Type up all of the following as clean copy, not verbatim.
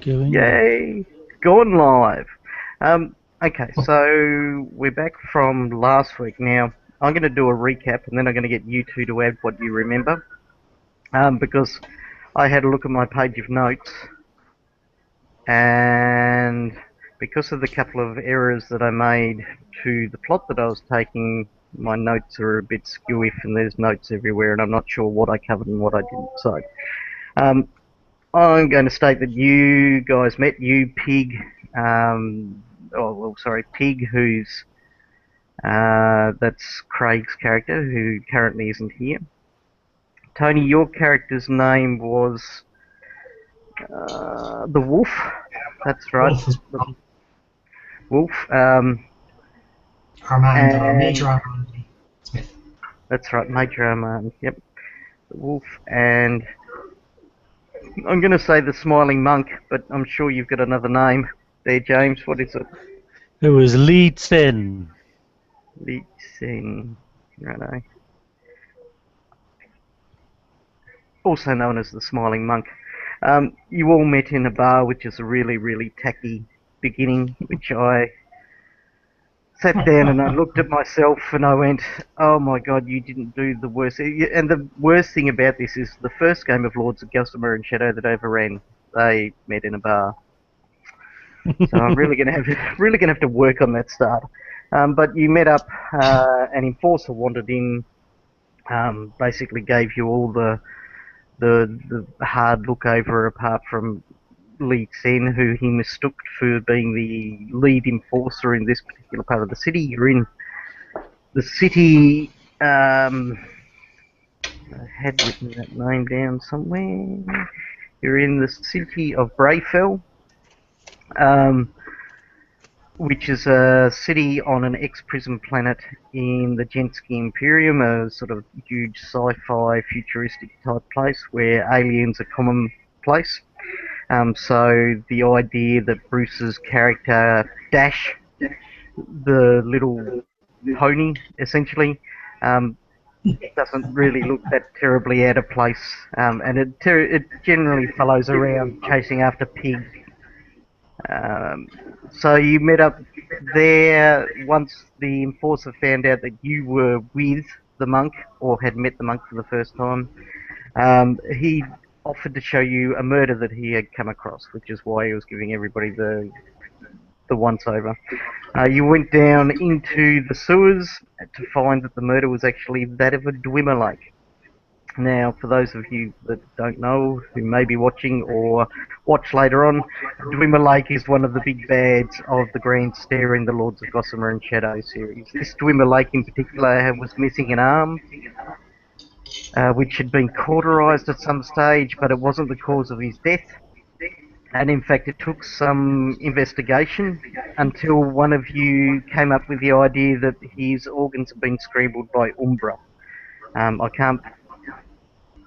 Yay! Gone live. Okay, so we're back from last week. Now, I'm going to do a recap and then I'm going to get you two to add what you remember. Because I had a look at my page of notes and because of the couple of errors that I made to the plot that I was taking, my notes are a bit skewy and there's notes everywhere and I'm not sure what I covered and what I didn't. So, I'm going to state that you guys met Pig, Pig, who's that's Craig's character, who currently isn't here. Tony, your character's name was the Wolf. That's right, the Wolf. Major Armand Smith. That's right, Major Armand. Yep, the Wolf, and I'm going to say the Smiling Monk, but I'm sure you've got another name there, James. What is it? It was Lee Tsin. Lee Tsin. Righto. Also known as the Smiling Monk. You all met in a bar, which is a really, really tacky beginning, which I sat down and I looked at myself and I went, oh my god, you didn't do the worst. And the worst thing about this is the first game of Lords of Gossamer and Shadow that overran, they met in a bar. So I'm really gonna have to work on that start. But you met up, an enforcer wandered in, basically gave you all the hard look over, apart from Lee Tsin, who he mistook for being the lead enforcer in this particular part of the city. You're in the city. I had written that name down somewhere. You're in the city of Brayfell, which is a city on an ex-prison planet in the Gensky Imperium, a sort of huge sci-fi futuristic type place where aliens are commonplace. So the idea that Bruce's character, Dash, the little pony, essentially, doesn't really look that terribly out of place, and it generally follows around chasing after Pig. So you met up there once the enforcer found out that you were with the monk, or had met the monk for the first time. He offered to show you a murder that he had come across, which is why he was giving everybody the once-over. You went down into the sewers to find that the murder was actually that of a Dwimmer Lake. Now, for those of you that don't know, who may be watching or watch later on, Dwimmer Lake is one of the big bads of the Grand Stair in the Lords of Gossamer and Shadow series. This Dwimmer Lake in particular was missing an arm, which had been cauterized at some stage, but it wasn't the cause of his death. And in fact, it took some investigation until one of you came up with the idea that his organs had been scrambled by Umbra. I can't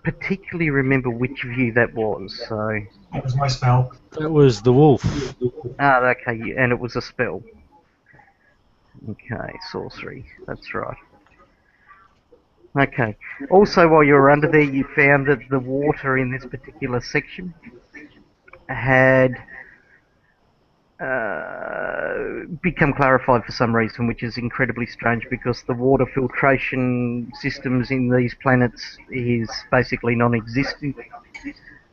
particularly remember which of you that was, so... That was my spell. That was the wolf. Ah, okay, and it was a spell. Okay, sorcery, that's right. Okay, also while you were under there, you found that the water in this particular section had become clarified for some reason, which is incredibly strange because the water filtration systems in these planets is basically non-existent.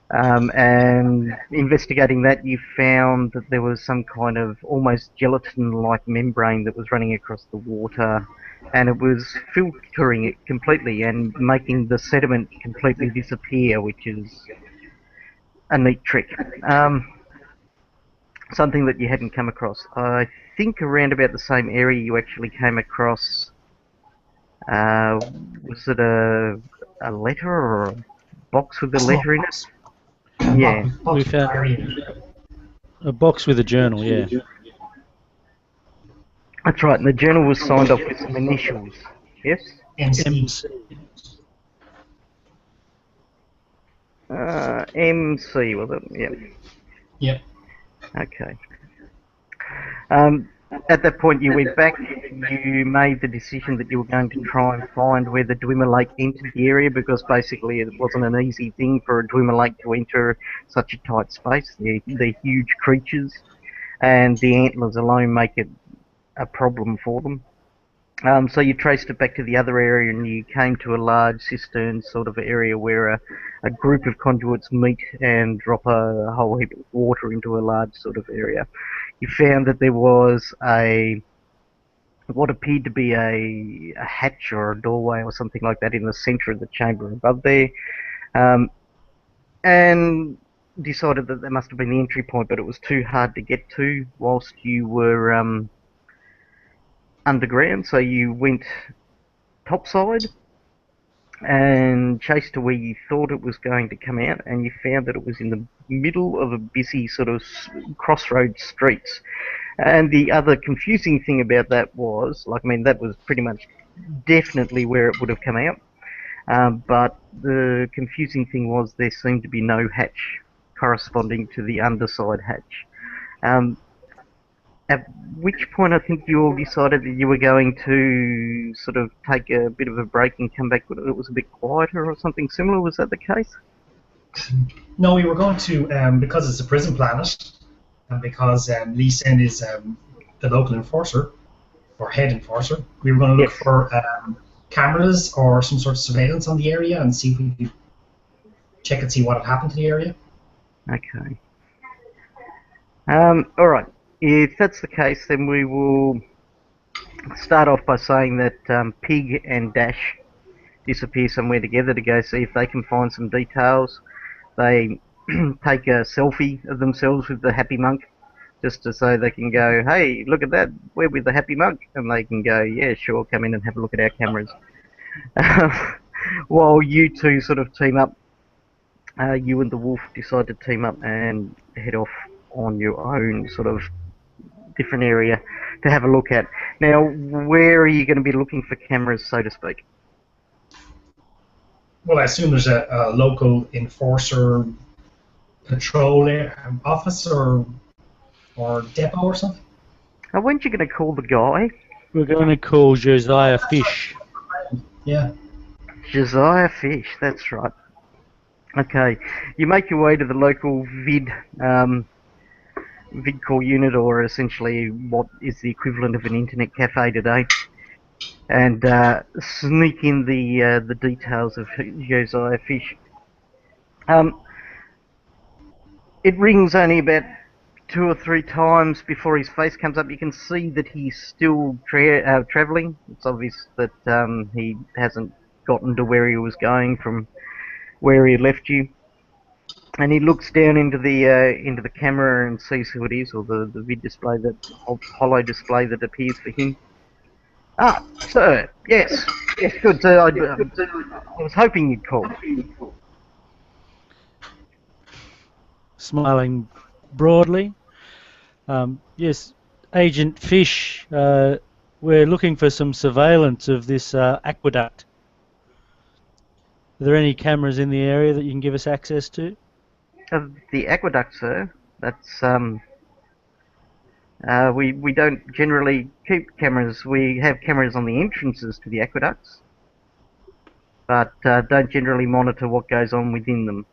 And investigating that, you found that there was some kind of almost gelatin-like membrane that was running across the water, and it was filtering it completely and making the sediment completely disappear, which is a neat trick. Something that you hadn't come across. I think around about the same area you actually came across, was it a letter or a box with a letter in it? Yeah. We found a box with a journal, yeah. That's right, and the journal was signed off with some initials. Yes? MC. MC, was it? Yeah. Yep. Okay. at that point, you went back. You made the decision that you were going to try and find where the Dwimmer Lake entered the area, because basically it wasn't an easy thing for a Dwimmer Lake to enter such a tight space. They're huge creatures, and the antlers alone make it a problem for them. So you traced it back to the other area, and you came to a large cistern sort of area where a group of conduits meet and drop a whole heap of water into a large sort of area. You found that there was what appeared to be a hatch or a doorway or something like that in the centre of the chamber above there, um, and decided that must have been the entry point, but it was too hard to get to whilst you were underground, so you went topside and chased to where you thought it was going to come out, and you found that it was in the middle of a busy sort of crossroads streets. And the other confusing thing about that was, like, I mean, that was pretty much definitely where it would have come out, but the confusing thing was there seemed to be no hatch corresponding to the underside hatch. Um, At which point I think you all decided that you were going to sort of take a bit of a break and come back when it was a bit quieter or something similar. Was that the case? No, we were going to, because it's a prison planet, and because Lee Sen is the local enforcer, or head enforcer, we were going to look for cameras or some sort of surveillance on the area and see if we could check and see what had happened to the area. Okay. All right. If that's the case, then we will start off by saying that Pig and Dash disappear somewhere together to go see if they can find some details. They take a selfie of themselves with the happy monk, just to so they can go, hey, look at that, we're with the happy monk. And they can go, yeah, sure, come in and have a look at our cameras. While you two sort of team up, you and the wolf decide to team up and head off on your own sort of different area to have a look at. Now, where are you going to be looking for cameras, so to speak? Well, I assume there's a local enforcer patrol office or depot or something. Now, weren't you going to call the guy? We're going to call Josiah Fish. Yeah. Josiah Fish, that's right. Okay, you make your way to the local vid call unit, or essentially what is the equivalent of an internet cafe today, and sneak in the details of Josiah Fish. It rings only about 2 or 3 times before his face comes up. You can see that he's still travelling. It's obvious that he hasn't gotten to where he was going from where he left you. And he looks down into the camera and sees who it is, or the vid display, that hollow display that appears for him. Ah, sir, yes, good. I was hoping you'd call. Smiling broadly. Yes, Agent Fish, we're looking for some surveillance of this aqueduct. Are there any cameras in the area that you can give us access to? The aqueduct, sir. That's we don't generally keep cameras. We have cameras on the entrances to the aqueducts, but don't generally monitor what goes on within them.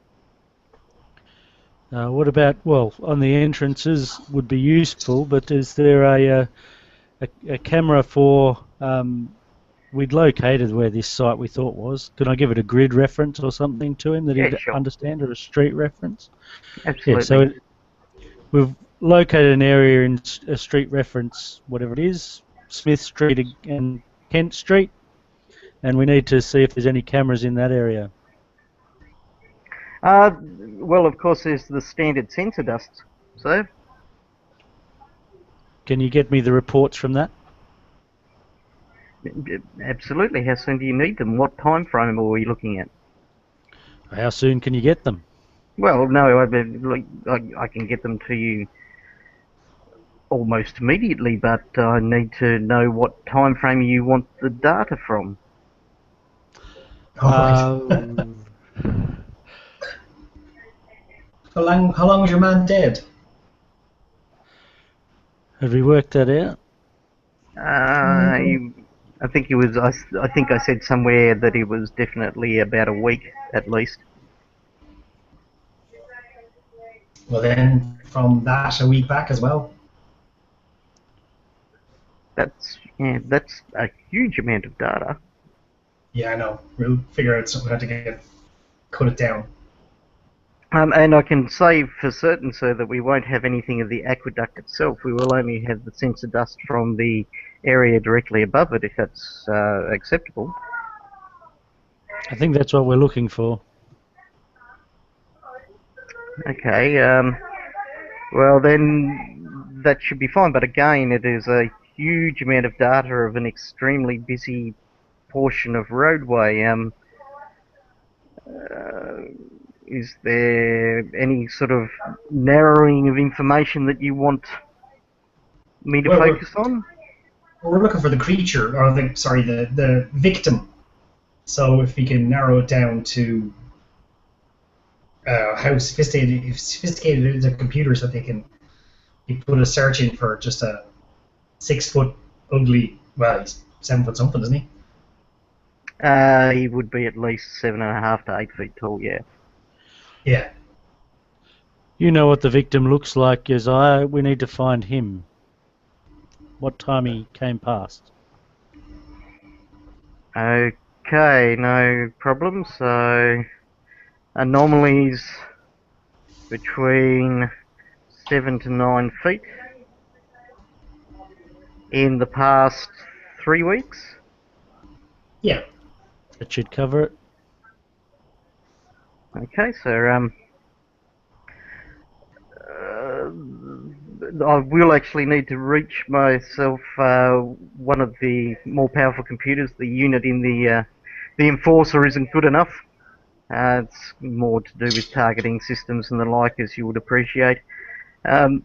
What about, well, on the entrances would be useful, but is there a camera for, we'd located where this site we thought was. Can I give it a grid reference or something to him that he'd understand, or a street reference? Absolutely. Yeah, so we've located an area in a street reference, whatever it is, Smith Street and Kent Street, and we need to see if there's any cameras in that area. Well, of course, there's the standard sensor dust, so. Can you get me the reports from that? Absolutely. How soon do you need them? What time frame are we looking at? How soon can you get them? Well, no, I can get them to you almost immediately, but I need to know what time frame you want the data from. How long was your man dead? Have we worked that out? I think he was. I think I said somewhere that it was definitely about a week at least. Well, then from that a week back as well. That's a huge amount of data. Yeah, I know. We'll figure out something how to cut it down. And I can say for certain, sir, that we won't have anything of the aqueduct itself. We will only have the sensor dust from the area directly above it, if that's acceptable. I think that's what we're looking for. Okay. Well, then that should be fine. But again, it is a huge amount of data of an extremely busy portion of roadway. Is there any sort of narrowing of information that you want me to Well, focus on? we're looking for the creature, or the victim. So if we can narrow it down to how sophisticated is the computers that they can you put a search in for just a 6 foot ugly, well, he's 7 foot something, isn't he? He would be at least 7.5 to 8 feet tall. Yeah. Yeah. You know what the victim looks like, Josiah. We need to find him. What time he came past. Okay, no problem. So anomalies between 7 to 9 feet in the past 3 weeks. Yeah. That should cover it. Okay, so I will actually need to reach myself one of the more powerful computers. The unit in the Enforcer isn't good enough. It's more to do with targeting systems and the like, as you would appreciate. I'm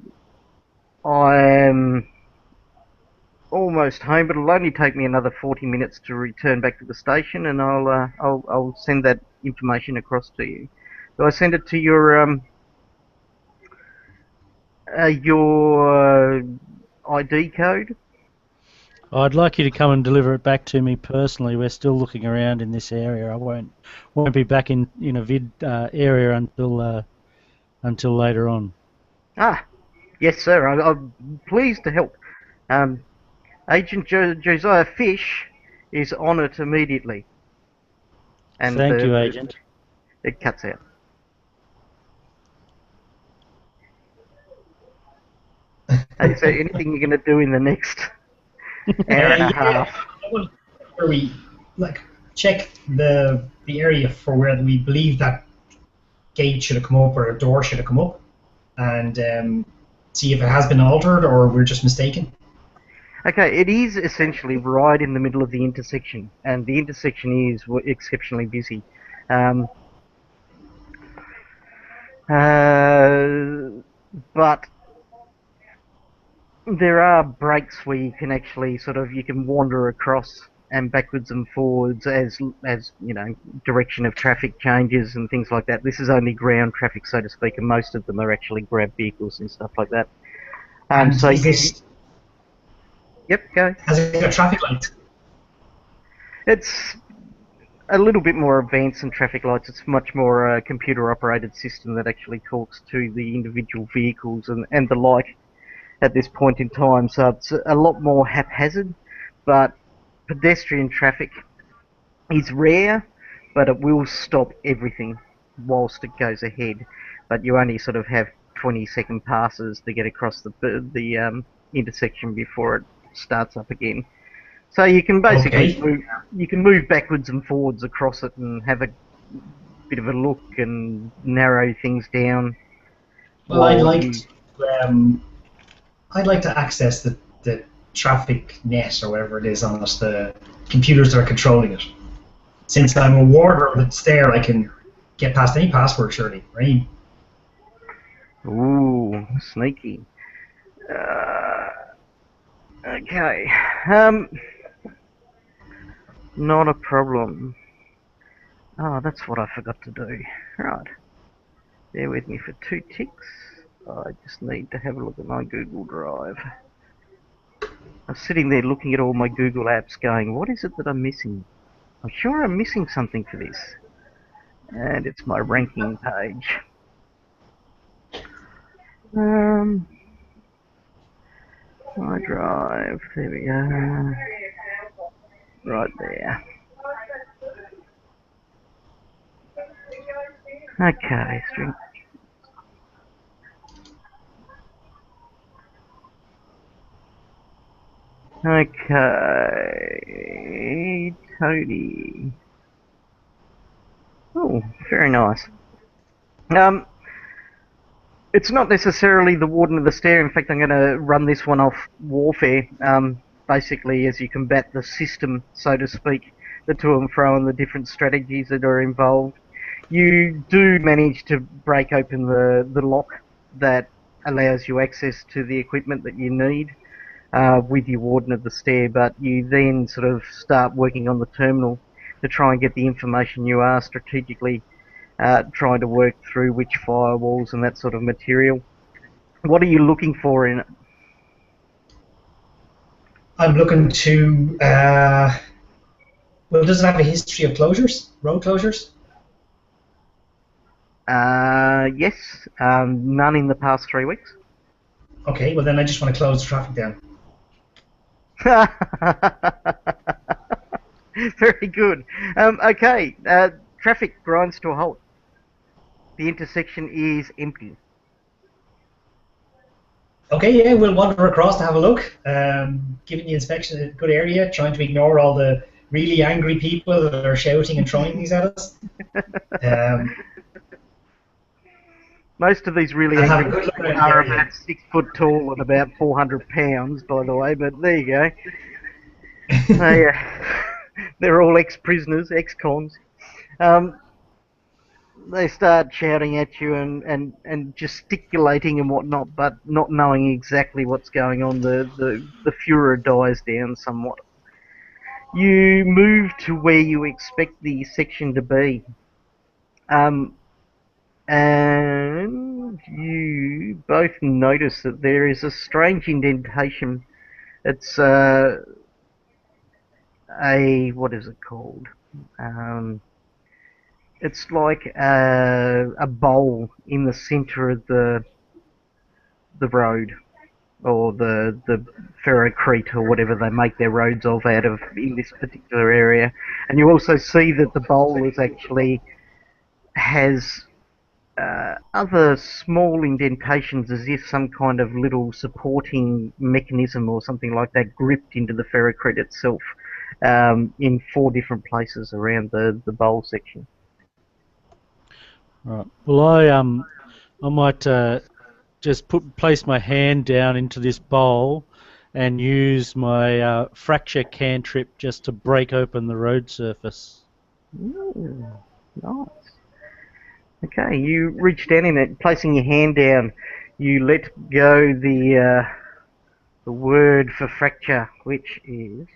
almost home, but it'll only take me another 40 minutes to return back to the station, and I'll send that information across to you. Do I send it to your ID code? I'd like you to come and deliver it back to me personally. We're still looking around in this area. I won't be back in a vid area until later on. Ah, yes, sir. I'm pleased to help. Agent Josiah Fish is on it immediately. And Thank you, Agent. It cuts out. Hey, so anything you're going to do in the next hour and a half? I want where we check the area for where we believe that gate should have come up or a door should have come up, and see if it has been altered or we're just mistaken. Okay, it is essentially right in the middle of the intersection, and the intersection is exceptionally busy. But there are breaks where you can actually you can wander across and backwards and forwards as you know, direction of traffic changes and things like that. This is only ground traffic, so to speak, and most of them are actually grab vehicles and stuff like that. And So is this, yep, go. has it got traffic lights? It's a little bit more advanced than traffic lights. It's much more a computer-operated system that actually talks to the individual vehicles and the like at this point in time. So it's a lot more haphazard, but pedestrian traffic is rare, but it will stop everything whilst it goes ahead. But you only have 20-second passes to get across the intersection before it starts up again. So you can basically move backwards and forwards across it and have a bit of a look and narrow things down. Well, I'd like to access the traffic net or whatever it is on us, the computers that are controlling it. Since I'm a warder that's there, I can get past any password, surely, right? Ooh, sneaky. Okay. Not a problem. Oh, that's what I forgot to do. Right. Bear with me for 2 ticks. I just need to have a look at my Google Drive. I'm sitting there looking at all my Google apps going, what is it that I'm missing? I'm sure I'm missing something for this. And it's my ranking page. My drive, there we go. Right there. Okay, string. Okay, Tony. Oh, very nice. It's not necessarily the Warden of the Stair. In fact, I'm going to run this one off Warfare. Basically, as you combat the system, so to speak, the to and fro and the different strategies that are involved. You do manage to break open the lock that allows you access to the equipment that you need with your Warden of the Stair, but you then sort of start working on the terminal to try and get the information you are strategically trying to work through, which firewalls and that sort of material. What are you looking for in it? I'm looking to. Well, does it have a history of closures, road closures? Yes, none in the past 3 weeks. Okay, well then I just want to close the traffic down. Very good. Okay, traffic grinds to a halt. The intersection is empty. Okay, yeah, we'll wander across to have a look. Giving the inspection a good area, trying to ignore all the really angry people that are shouting and throwing things at us. Most of these really have a angry good look people around the are area. about 6 foot tall and about 400 pounds, by the way, but there you go. They're all ex-prisoners, ex-cons. They start shouting at you and gesticulating and whatnot, but not knowing exactly what's going on. The furor dies down somewhat. You move to where you expect the section to be. And you both notice that there is a strange indentation. It's what is it called? It's like a bowl in the center of the road, or the ferrocrete, or whatever they make their roads of out of in this particular area. And you also see that the bowl is actually has other small indentations, as if some kind of little supporting mechanism or something like that gripped into the ferrocrete itself, in 4 different places around the bowl section. Right. Well, I might just place my hand down into this bowl and use my fracture cantrip just to break open the road surface. Ooh, nice. Okay, you reach down in it, placing your hand down. You let go the word for fracture, which is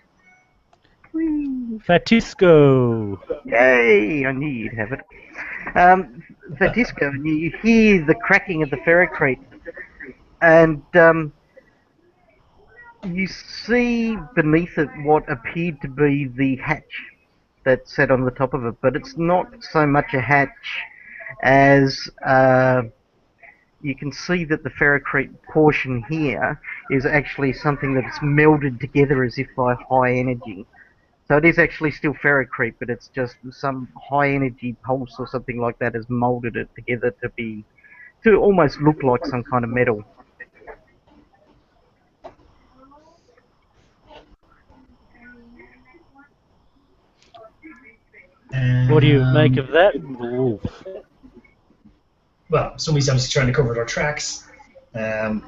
Fatisco. yay! I knew you'd have it. Fatisco, and you hear the cracking of the ferrocrete, and you see beneath it what appeared to be the hatch that sat on the top of it, but it's not so much a hatch as you can see that the ferrocrete portion here is actually something that's melded together as if by high energy. So it is actually still ferrocrete, but it's just some high energy pulse or something like that has molded it together to almost look like some kind of metal. What do you make of that, Wolf? Well, somebody's obviously trying to cover their tracks. Well,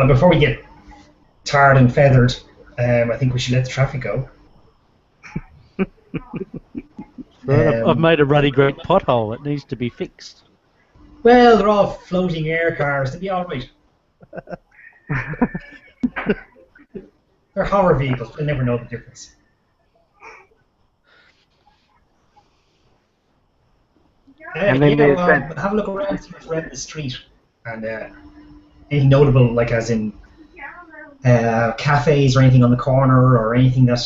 before we get tarred and feathered, I think we should let the traffic go. I've made a ruddy great pothole. It needs to be fixed. Well, they're all floating air cars. They'll be all right. They're horror vehicles. They'll never know the difference. And then yeah, well, have a look around, see what's around the street, and anything notable, like as in cafes or anything on the corner or anything that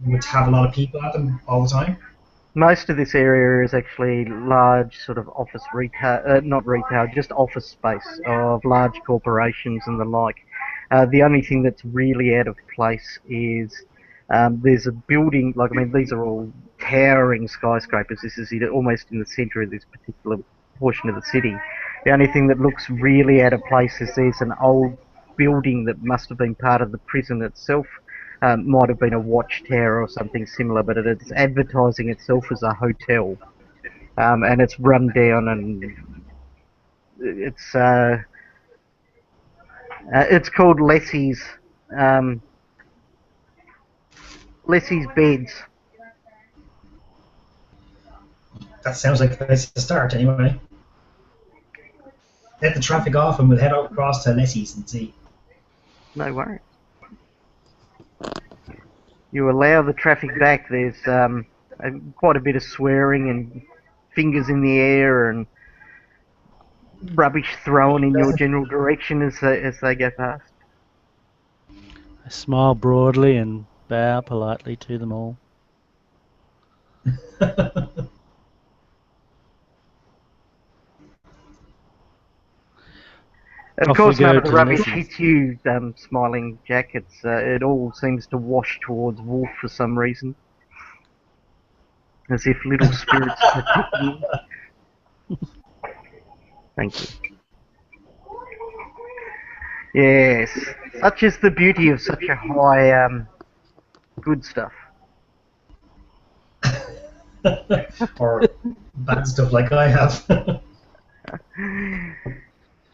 would have a lot of people at them all the time? Most of this area is actually large sort of office retail, not retail, just office space of large corporations and the like. The only thing that's really out of place is there's a building, like, I mean, these are all towering skyscrapers. This is almost in the centre of this particular portion of the city. The only thing that looks really out of place is there's an old building that must have been part of the prison itself. Might have been a watchtower or something similar, but it's advertising itself as a hotel, and it's run down, and it's called um, Leslie's Beds. That sounds like a place to start anyway. Let the traffic off and we'll head out across to Leslie's and see. No worries. You allow the traffic back. There's quite a bit of swearing and fingers in the air and rubbish thrown in your general direction as they go past. I smile broadly and bow politely to them all. Of Off course, we none go of the to rubbish Leslie's. hits you, smiling Jack. It all seems to wash towards Wolf for some reason, as if little spirits protect you. Thank you. Yes, such is the beauty of such a high, good stuff. Or bad stuff like I have.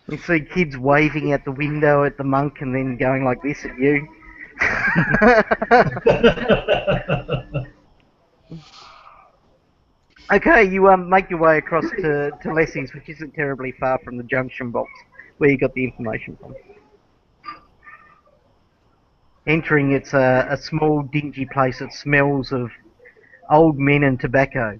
You see kids waving out the window at the monk and then going like this at you. Okay, you make your way across to Leslie's, which isn't terribly far from the junction box where you got the information from. Entering, it's a small, dingy place that smells of old men and tobacco.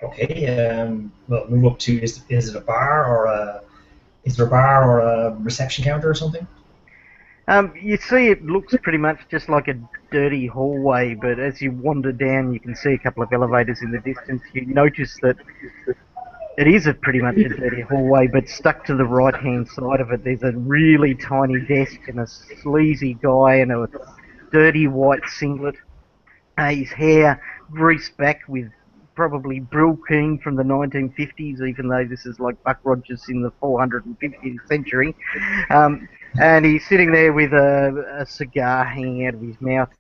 Okay, well, move up to, is it a bar or is there a bar or a reception counter or something? You see it looks pretty much just like a dirty hallway, but as you wander down you can see a couple of elevators in the distance. You notice that it is pretty much a dirty hallway, but stuck to the right-hand side of it there's a really tiny desk and a sleazy guy in a dirty white singlet. His hair greased back with probably Brill King from the 1950s, even though this is like Buck Rogers in the 450th century. And he's sitting there with a cigar hanging out of his mouth.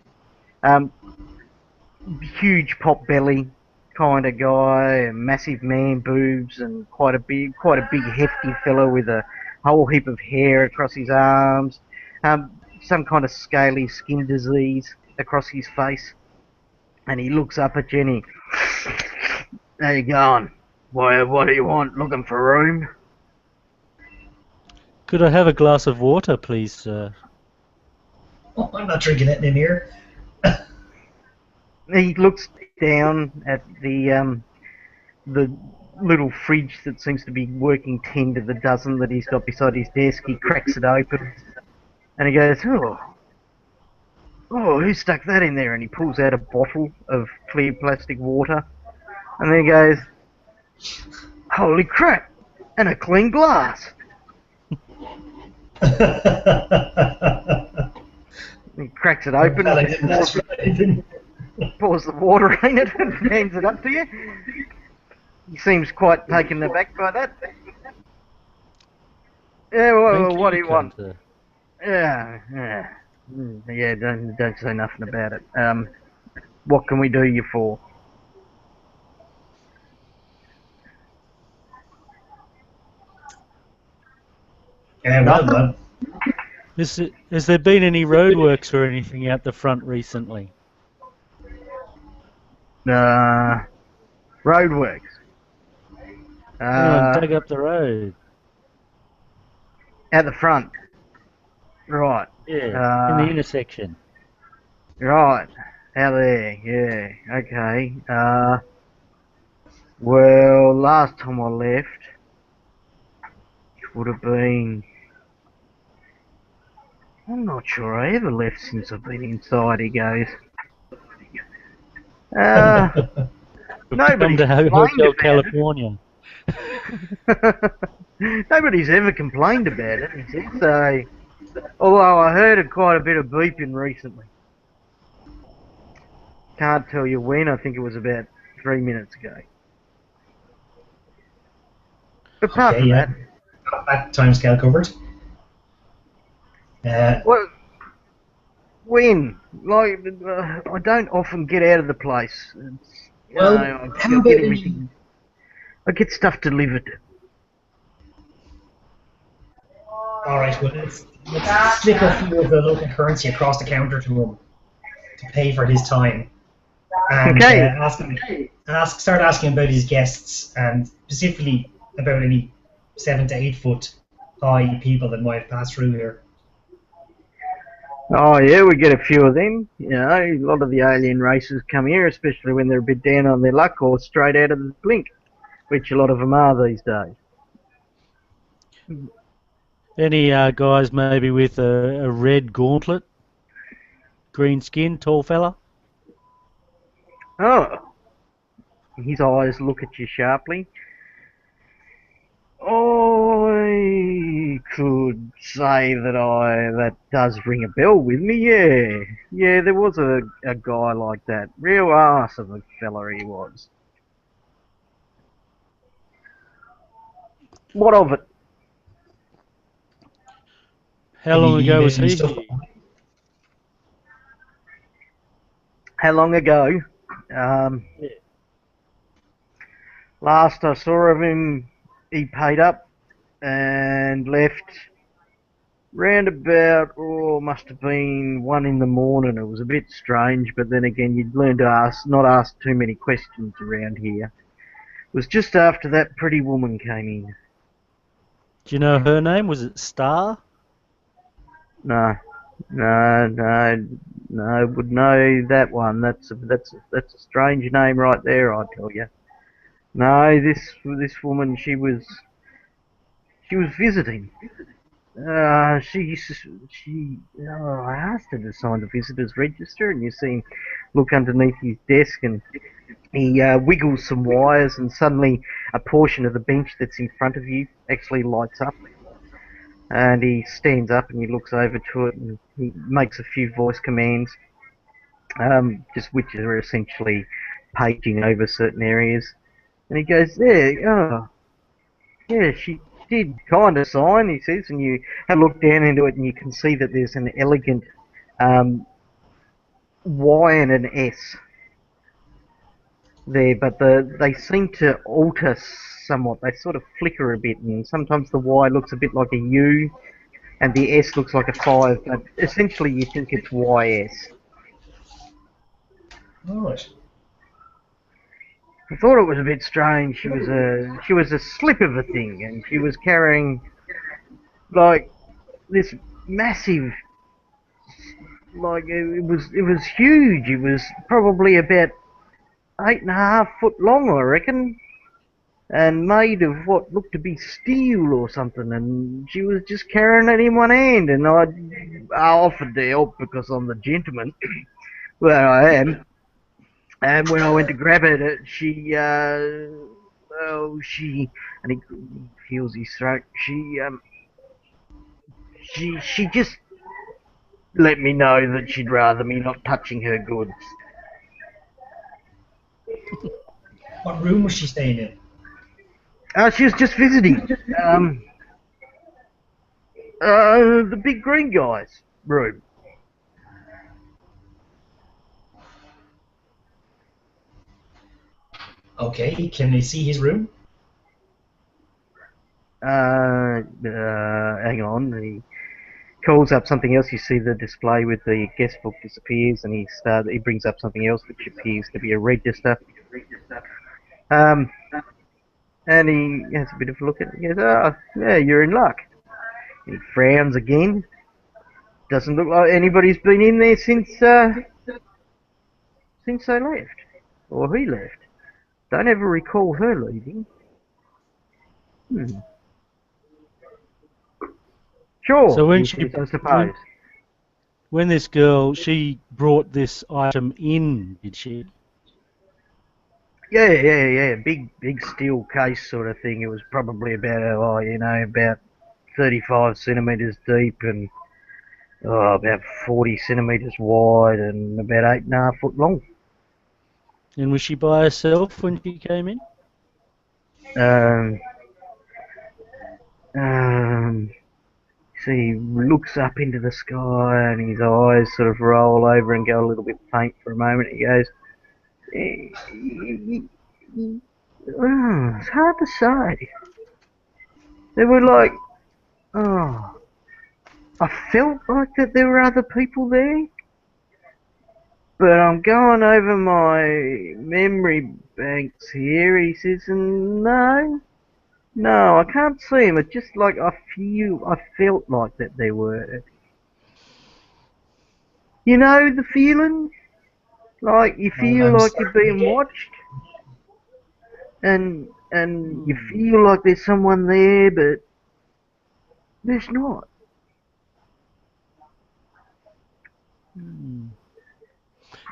Huge pot belly kind of guy, massive man boobs, and quite a big hefty fellow with a whole heap of hair across his arms. Some kind of scaly skin disease across his face. And he looks up at Jenny. How you going? What do you want? Looking for room? Could I have a glass of water, please, sir? Oh, I'm not drinking it in here. He looks down at the little fridge that seems to be working 10 to the dozen that he's got beside his desk. He cracks it open, and he goes, "Oh, who stuck that in there?" And he pulls out a bottle of clear plastic water, and then he goes, "Holy crap! And a clean glass." He cracks it open, pours the water in it, and hands it up to you. He seems quite taken aback by that. Yeah, well, what do you want? Sir. Yeah, don't say nothing about it. What can we do you for? Well, Has there been any roadworks or anything out the front recently? Roadworks. Anyone dug up the road? At the front. Right. Yeah, in the intersection. Right. Out there. Yeah. Okay. Well, last time I left, would have been... I'm not sure I ever left since I've been inside, he goes. Uh, Come Nobody's to complained Hotel about California. it. Nobody's ever complained about it, he said. So, although I heard quite a bit of beeping recently. Can't tell you when, I think it was about 3 minutes ago. But apart Okay, from yeah. that, Got that timescale covered. well, when? Like, I don't often get out of the place. It's, Well, I how get about any... everything. I get stuff delivered. Alright, well, let's slip a few of the local currency across the counter to him to pay for his time. And Okay. start asking about his guests, and specifically about any 7 to 8 foot high people that might pass through here. Oh yeah, we get a few of them. You know, a lot of the alien races come here, especially when they're a bit down on their luck or straight out of the blink, which a lot of them are these days. Any guys maybe with a red gauntlet, green skin, tall fella? Oh, his eyes look at you sharply. I could say that does ring a bell with me. Yeah. There was a guy like that. Real arse of a fella he was. What of it? How long Any ago was any he stuff? here? How long ago? Um, Yeah. Last I saw of him, he paid up and left round about, must have been 1 in the morning. It was a bit strange, but then again, you'd learn to not ask too many questions around here. It was just after that pretty woman came in. Do you know her name? Was it Star? No, no, would know that one. That's a strange name right there, I tell you. No, this woman, she was visiting. I asked her to sign the visitor's register, and you see him look underneath his desk, and he wiggles some wires, and suddenly a portion of the bench that's in front of you actually lights up, and he stands up and he looks over to it, and he makes a few voice commands, just which are essentially paging over certain areas, and he goes, "There, oh, yeah, she did kind of sign," he says, and you have a look down into it and you can see that there's an elegant um, Y and an S there, but they seem to alter somewhat. They sort of flicker a bit, and sometimes the Y looks a bit like a U and the S looks like a 5, but essentially you think it's YS. Alright. I thought it was a bit strange. She was a slip of a thing, and she was carrying like this massive, like it was huge. It was probably about 8.5 foot long, I reckon, and made of what looked to be steel or something. And she was just carrying it in one hand, and I offered to help because I'm the gentleman where I am. And when I went to grab it, and he feels his throat. She just let me know that she'd rather me not touching her goods. What room was she staying in? She was just visiting. The big green guy's room. Okay, can they see his room? Hang on. He calls up something else. You see the display with the guest book disappears, and he brings up something else which appears to be a register. Um, and he has a bit of a look at it. He goes, "Oh, yeah, you're in luck." He frowns again. Doesn't look like anybody's been in there since they left, or he left. Don't ever recall her leaving. Sure, So when he she says, I suppose. when this girl, she brought this item in, did she? Yeah. Big steel case sort of thing. It was probably about, about 35 centimetres deep and about 40 centimetres wide and about 8.5 foot long. And was she by herself when she came in? Um, um, so he looks up into the sky and his eyes sort of roll over and go a little bit faint for a moment. He goes, it's hard to say. They were like, oh, I felt like that there were other people there, but I'm going over my memory banks here. He says, and no, I can't see them. It's just like I felt like that there were. You know the feeling? Like you And feel I'm like you're starting. being watched, and you Hmm. feel like there's someone there, but there's not. Hmm.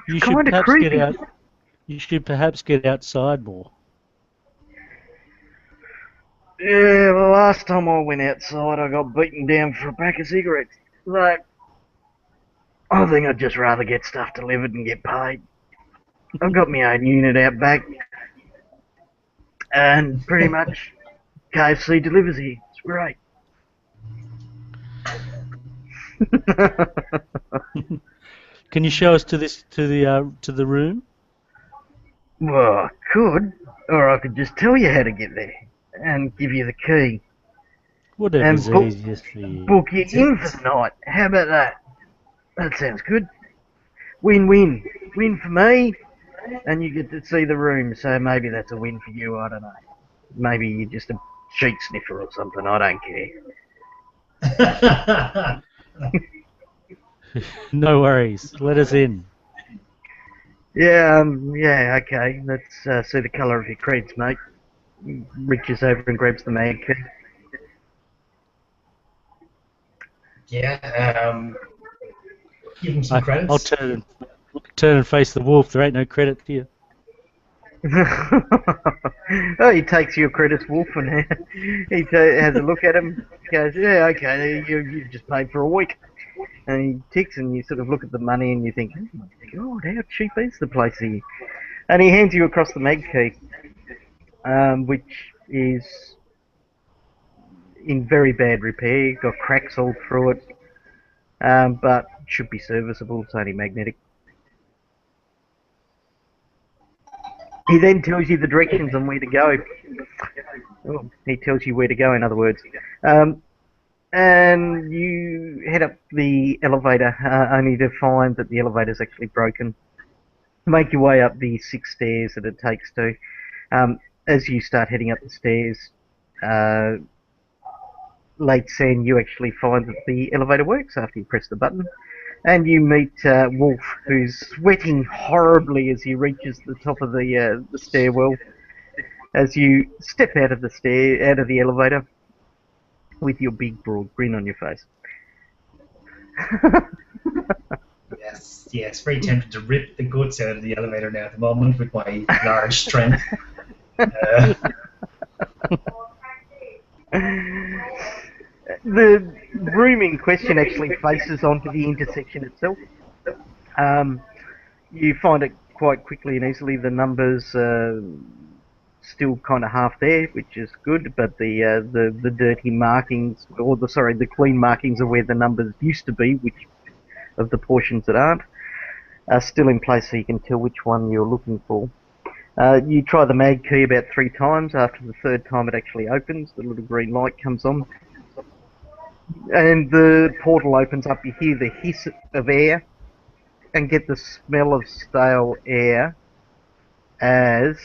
It's You should kind of perhaps get creepy. out. You should perhaps get outside more. Yeah, well, last time I went outside, I got beaten down for a pack of cigarettes. Like, I think I'd just rather get stuff delivered and get paid. I've got my own unit out back, and pretty much KFC delivers here. It's great. Can you show us to the room? Well, I could, or I could just tell you how to get there and give you the key and Whatever's easiest for you. book you in for the night. How about that? That sounds good. Win-win. Win for me, and you get to see the room, so maybe that's a win for you, I don't know. Maybe you're just a sheet sniffer or something, I don't care. No worries. Let us in. Yeah, okay. Let's see the colour of your creds, mate. Reaches over and grabs the mag key. Yeah. Give him some I'll credits. turn and face the wolf. There ain't no credit here. Oh, he takes your credits, Wolf, and has a look at him. Goes, yeah, okay, you've just paid for a week. And he ticks, and you sort of look at the money, and you think, oh my god, how cheap is the place here? And he hands you across the mag key, which is in very bad repair, got cracks all through it, but should be serviceable. It's only magnetic. He then tells you the directions on where to go. Oh, he tells you where to go, in other words. And you head up the elevator, only to find that the elevator's actually broken. Make your way up the 6 stairs that it takes to. As you start heading up the stairs, uh, late scene, you actually find that the elevator works after you press the button. And you meet Wolf, who's sweating horribly as he reaches the top of the stairwell. As you step out of the elevator, with your big broad grin on your face. Yes. Very tempted to rip the guts out of the elevator now at the moment with my large strength. The room in question actually faces onto the intersection itself. You find it quite quickly and easily. The numbers still kind of half there, which is good, but the dirty markings, or the clean markings of where the numbers used to be, which of the portions that aren't, are still in place, so you can tell which one you're looking for. You try the mag key about 3 times. After the 3rd time, it actually opens. The little green light comes on, and the portal opens up. You hear the hiss of air and get the smell of stale air as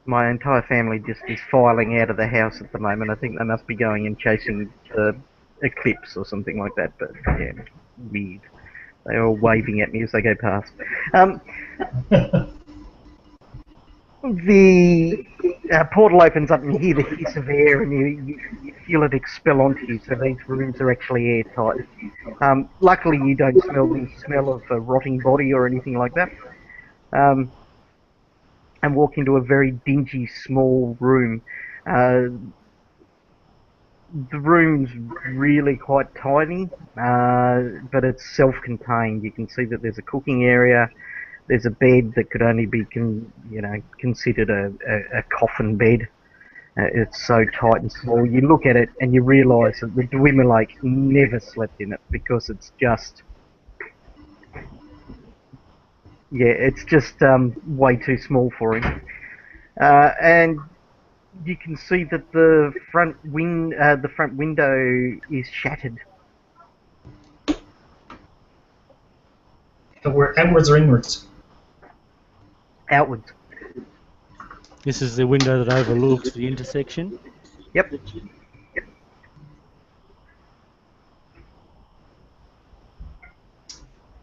my entire family just is filing out of the house at the moment. I think they must be going and chasing the eclipse or something like that, but yeah, weird. They're all waving at me as they go past. The portal opens up and you hear the hiss of air and you feel it expel onto you, so these rooms are actually airtight. Luckily you don't smell the smell of a rotting body or anything like that. And walk into a very dingy, small room. The room's really quite tiny, but it's self-contained. You can see that there's a cooking area. There's a bed that could only be, considered a coffin bed. It's so tight and small. You look at it and you realise that the Dwimmerlake never slept in it because it's just, it's just way too small for him. And you can see that the front window is shattered. Outwards or inwards? Outwards. This is the window that overlooks the intersection. Yep.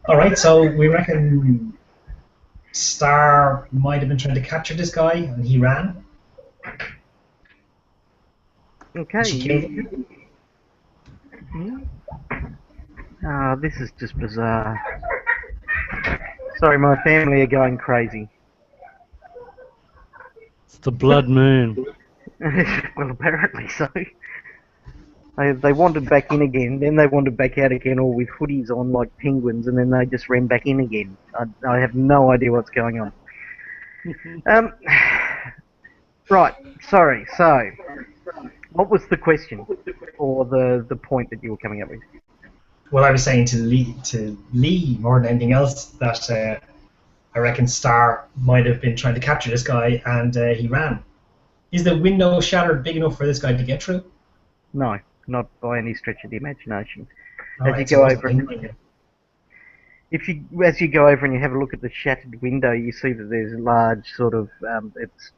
All right, so we reckon Star might have been trying to capture this guy, and he ran. Okay. She killed him. This is just bizarre. Sorry, my family are going crazy. It's the blood moon. Well, apparently so. They wandered back in again, then they wandered back out again, all with hoodies on like penguins, and then they just ran back in again. I have no idea what's going on. Right, sorry, so, what was the question, or the point that you were coming up with? Well, I was saying to Lee more than anything else that I reckon Star might have been trying to capture this guy, and he ran. Is the window shattered big enough for this guy to get through? No, not by any stretch of the imagination. As you go over, as you go over and you have a look at the shattered window, you see that there's a large sort of it's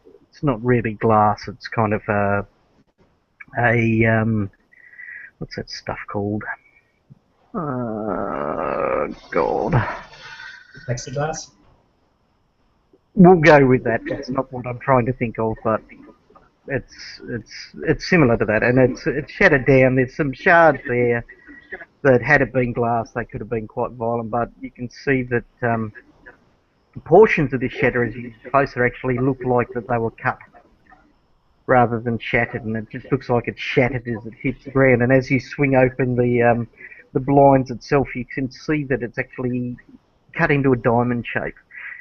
not really glass. It's kind of a what's that stuff called? God. Plexiglass? We'll go with that. That's not what I'm trying to think of, but it's similar to that, and it's shattered down. There's some shards there that, had it been glass, they could have been quite violent. But you can see that portions of this shatter, as you get closer, actually look like that they were cut rather than shattered, and it just looks like it's shattered as it hits the ground. And as you swing open the blinds itself, you can see that it's actually cut into a diamond shape,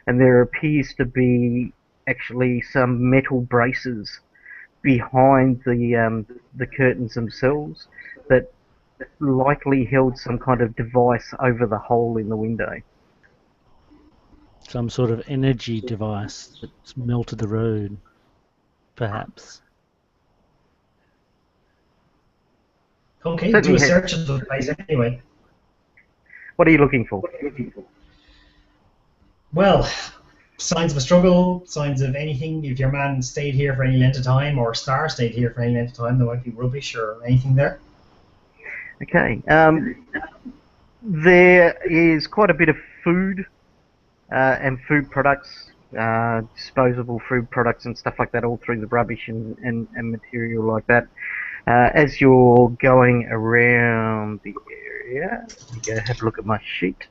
and there appears to be actually some metal braces behind the curtains themselves that likely held some kind of device over the hole in the window. Some sort of energy device that's melted the road, perhaps. Okay, Certainly do a search of the place anyway. What are you looking for? Well, signs of a struggle, signs of anything. If your man stayed here for any length of time, or Star stayed here for any length of time, there might be rubbish or anything there. Okay. There is quite a bit of food and food products, disposable food products and stuff like that, all through the rubbish and material like that. As you're going around the area, let me go have a look at my sheet.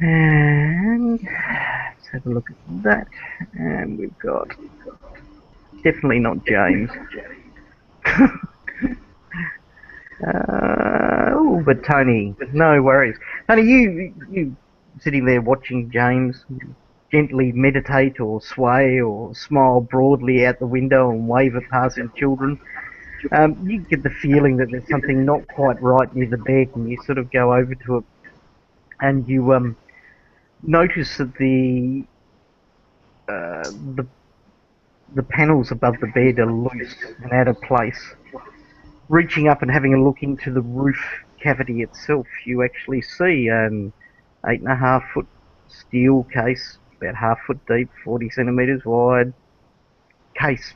And let's have a look at that. And we've got definitely not James. Oh, but Tony, no worries. Tony, you sitting there watching James gently meditate or sway or smile broadly out the window and wave at passing children. You get the feeling that there's something not quite right near the bed, and you sort of go over to it, and you notice that the panels above the bed are loose and out of place. Reaching up and having a look into the roof cavity itself, you actually see an 8.5 foot steel case, about half foot deep, 40 centimetres wide. Case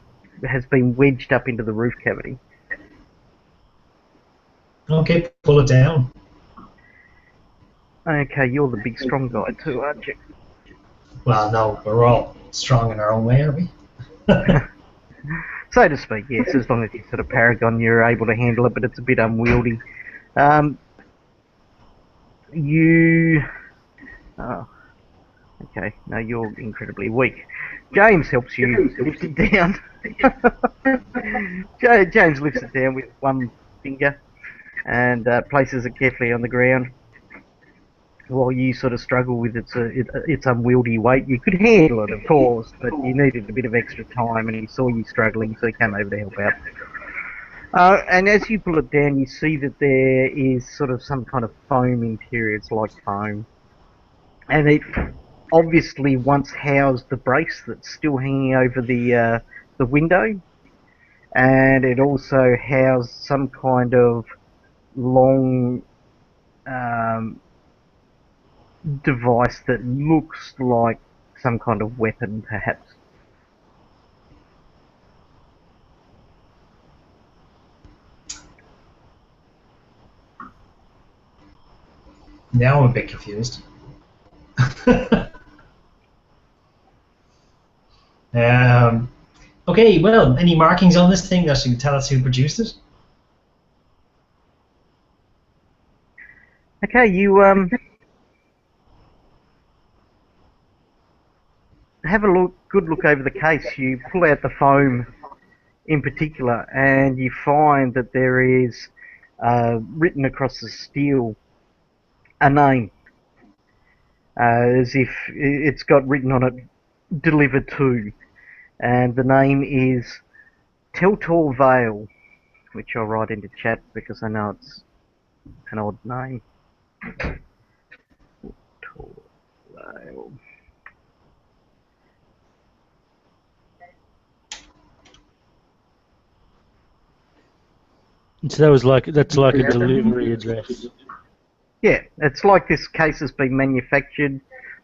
has been wedged up into the roof cavity. Okay, pull it down. Okay, you're the big strong guy too, aren't you? Well, no, we're all strong in our own way, are we? So to speak, yes. As long as you're sort of Paragon, you're able to handle it, but it's a bit unwieldy. You... Oh, okay. No, you're incredibly weak. James helps you lift it down. James lifts it down with one finger and places it carefully on the ground. While you sort of struggle with its unwieldy weight. You could handle it, of course, but you needed a bit of extra time, and he saw you struggling, so he came over to help out. And as you pull it down, you see that there is sort of some kind of foam interior. It's like foam. And it obviously once housed the brace that's still hanging over the window. And it also housed some kind of long device that looks like some kind of weapon, perhaps. Now I'm a bit confused. Okay, well, any markings on this thing that you can tell us who produced it? Okay, you have a good look over the case. You pull out the foam in particular, and you find that there is written across the steel a name, as if it's got written on it, "Delivered to," and the name is Teltor Vale, which I'll write into chat because I know it's an odd name. Teltor Vale. So that's like a delivery address. Yeah, it's like this case has been manufactured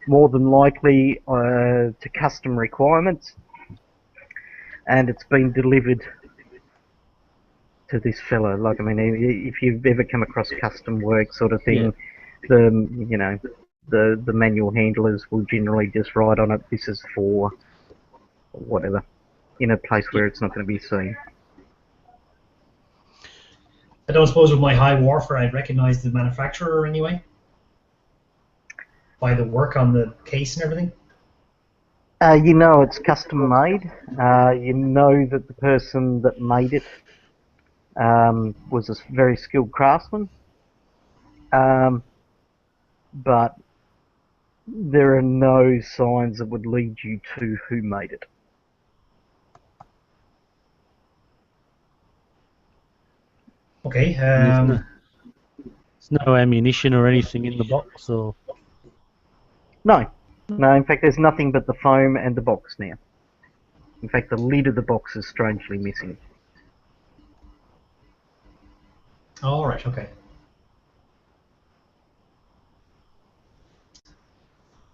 more than likely to custom requirements, and it's been delivered to this fella. Like, I mean, if you've ever come across custom work sort of thing, Yeah. the manual handlers will generally just write on it, "This is for whatever," in a place where it's not going to be seen. I don't suppose with my high warfare I'd recognize the manufacturer anyway? By the work on the case and everything? You know it's custom made. You know that the person that made it was a very skilled craftsman. But there are no signs that would lead you to who made it. Okay. There's no ammunition or anything in the box, or No. In fact, there's nothing but the foam and the box now. In fact, the lid of the box is strangely missing. All right. Okay.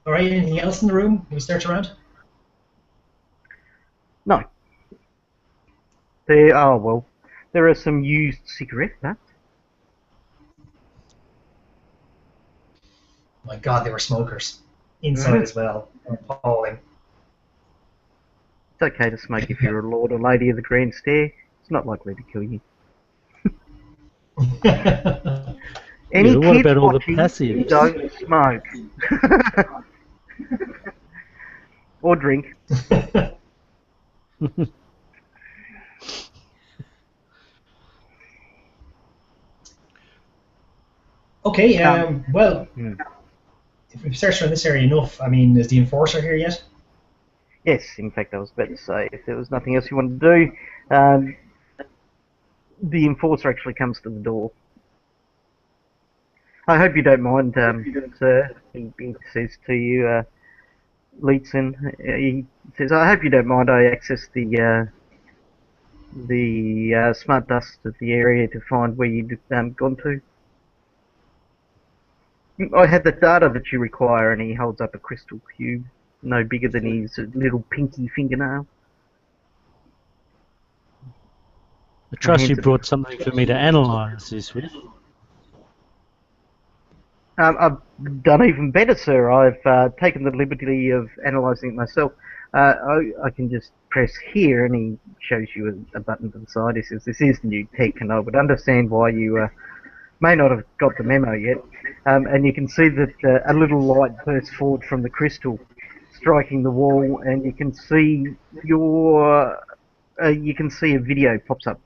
All right. Anything else in the room? Can we search around? No. There are some used cigarette butts. My God, they were smokers. Inside as well. Appalling. It's okay to smoke if you're a lord or lady of the Grand Stair. It's not likely to kill you. Any what kids about all the watching, passives? don't smoke. Or drink. Okay, well, if we've searched around this area enough, I mean, is the Enforcer here yet? Yes, in fact, I was about to say, if there was nothing else you wanted to do, the Enforcer actually comes to the door. I hope you don't mind, sir, he says to you, Leetson. He says, "I hope you don't mind I access the smart dust of the area to find where you'd gone to. I have the data that you require," and he holds up a crystal cube, no bigger than his little pinky fingernail. I trust you brought something for me to analyse this with. I've done even better, sir. I've taken the liberty of analysing it myself. I can just press here, and he shows you a button to the side. He says, "This is new tech, and I would understand why you may not have got the memo yet." And you can see that a little light bursts forward from the crystal, striking the wall, and you can see a video pops up,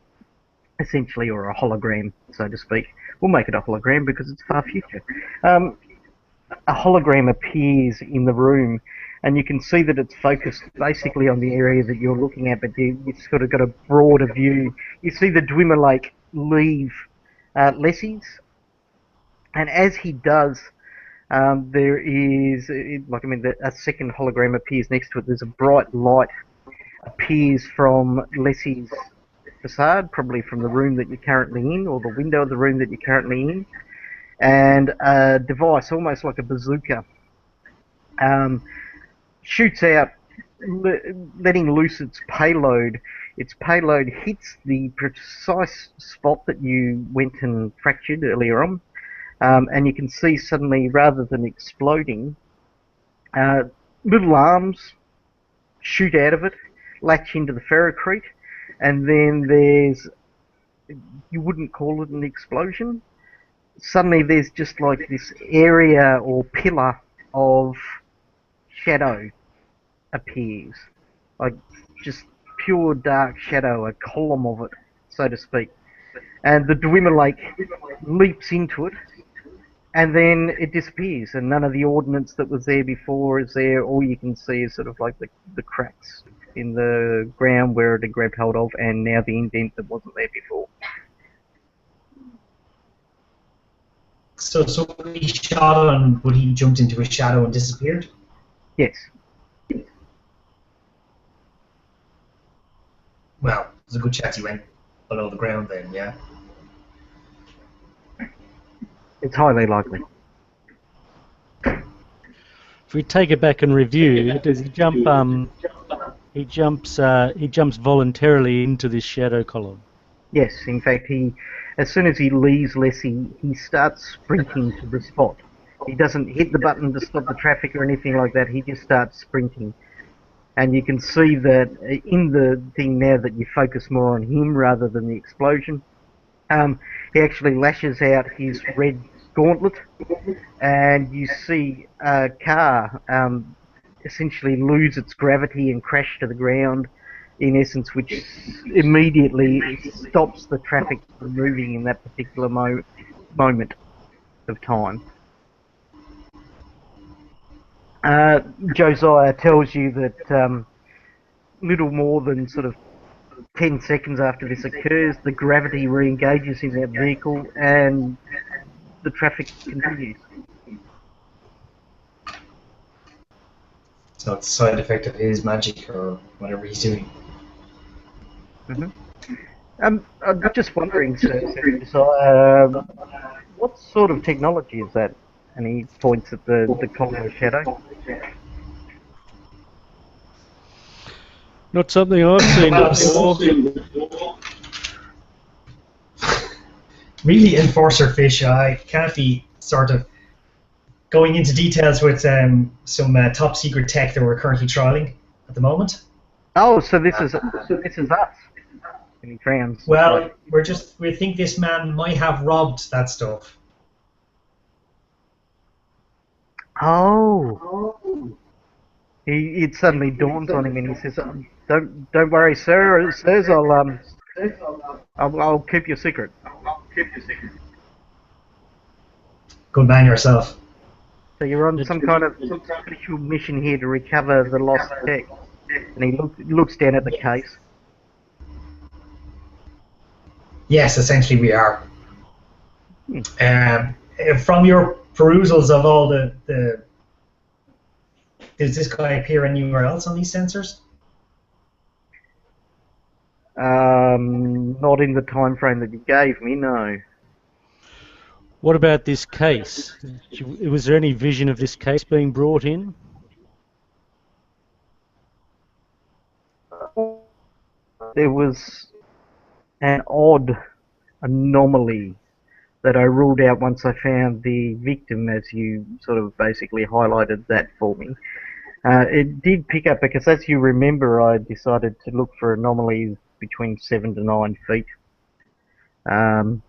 essentially, or a hologram, so to speak. We'll make it a hologram because it's far future. A hologram appears in the room, and you can see that it's focused basically on the area that you're looking at, but you've sort of got a broader view. You see the Dwimmer Lake leave Lessie's, and as he does, there is, a second hologram appears next to it. There's a bright light appears from Lessie's facade, probably from the room that you're currently in, or the window of the room that you're currently in, and a device, almost like a bazooka, shoots out, letting loose its payload. Its payload hits the precise spot that you went and fractured earlier on, and you can see suddenly, rather than exploding, little arms shoot out of it, latch into the ferrocrete, and then there's, you wouldn't call it an explosion. Suddenly there's just like this area or pillar of shadow appears, like just pure dark shadow, a column of it, so to speak. And the Dwimmer Lake leaps into it, and then it disappears, and none of the ordnance that was there before is there. All you can see is sort of like the cracks in the ground where it had grabbed hold of, and now the indent that wasn't there before. So he shot on, but he jumped into a shadow and disappeared? Yes. Well, there's a good chance he went below the ground then, yeah? It's highly likely. If we take it back and review, does he jump? He jumps voluntarily into this shadow column. Yes, in fact, as soon as he leaves Lessie, he starts sprinting to the spot. He doesn't hit the button to stop the traffic or anything like that. He just starts sprinting. And you can see that in the thing now that you focus more on him rather than the explosion, he actually lashes out his red gauntlet, and you see a car essentially lose its gravity and crash to the ground, in essence, which immediately stops the traffic from moving in that particular moment of time. Josiah tells you that little more than sort of 10 seconds after this occurs, the gravity re-engages in that vehicle and the traffic continues. So it's a side effect of his magic or whatever he's doing. Mm-hmm. I'm just wondering, sir, what sort of technology is that? And he points at the column of shadow. Not something I've seen before. Really, Enforcer Fish, I can't be sort of going into details with some top secret tech that we're currently trialing at the moment. Oh, so this is us. And he frowns. Well, we think this man might have robbed that stuff. Oh. It suddenly dawns on him, and he says, "Don't worry, sir. Sirs, I'll keep your secret." Good man yourself. So you're on some kind of special mission here to recover the lost tech. And he looks down at the case. Yes, essentially we are. From your perusals of all the does this guy appear anywhere else on these sensors? Not in the time frame that you gave me, no. What about this case? Was there any vision of this case being brought in? There was an odd anomaly that I ruled out once I found the victim, as you sort of basically highlighted that for me. It did pick up because, as you remember, I decided to look for anomalies between 7 to 9 feet um,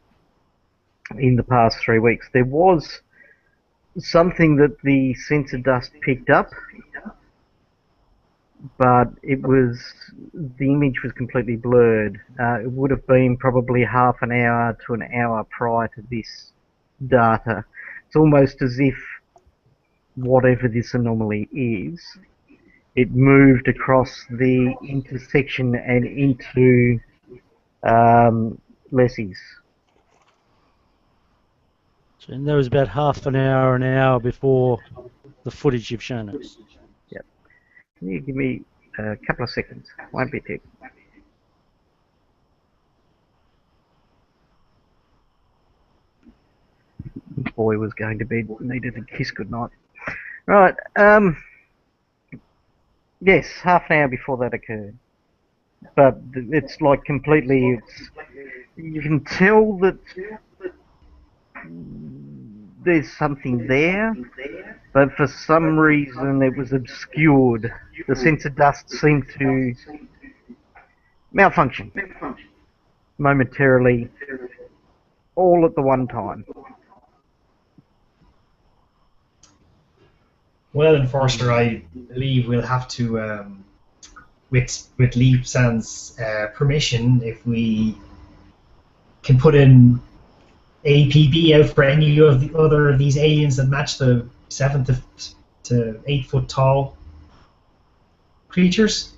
in the past 3 weeks. There was something that the sensor dust picked up, but the image was completely blurred. It would have been probably half an hour to an hour prior to this data. It's almost as if whatever this anomaly is, it moved across the intersection and into Leslie's. And that was about half an hour before the footage you've shown us. Yep. Can you give me a couple of seconds? Won't be too. Boy was going to bed, needed a kiss goodnight. Right, yes, half an hour before that occurred. But it's like completely, you can tell that there's something there, but for some reason it was obscured. The sensor dust seemed to malfunction momentarily, all at the one time. Well, Enforcer, I believe we'll have to, with Lee San's permission, if we can put in APB out for any of the other of these aliens that match the 7 to 8 foot tall creatures,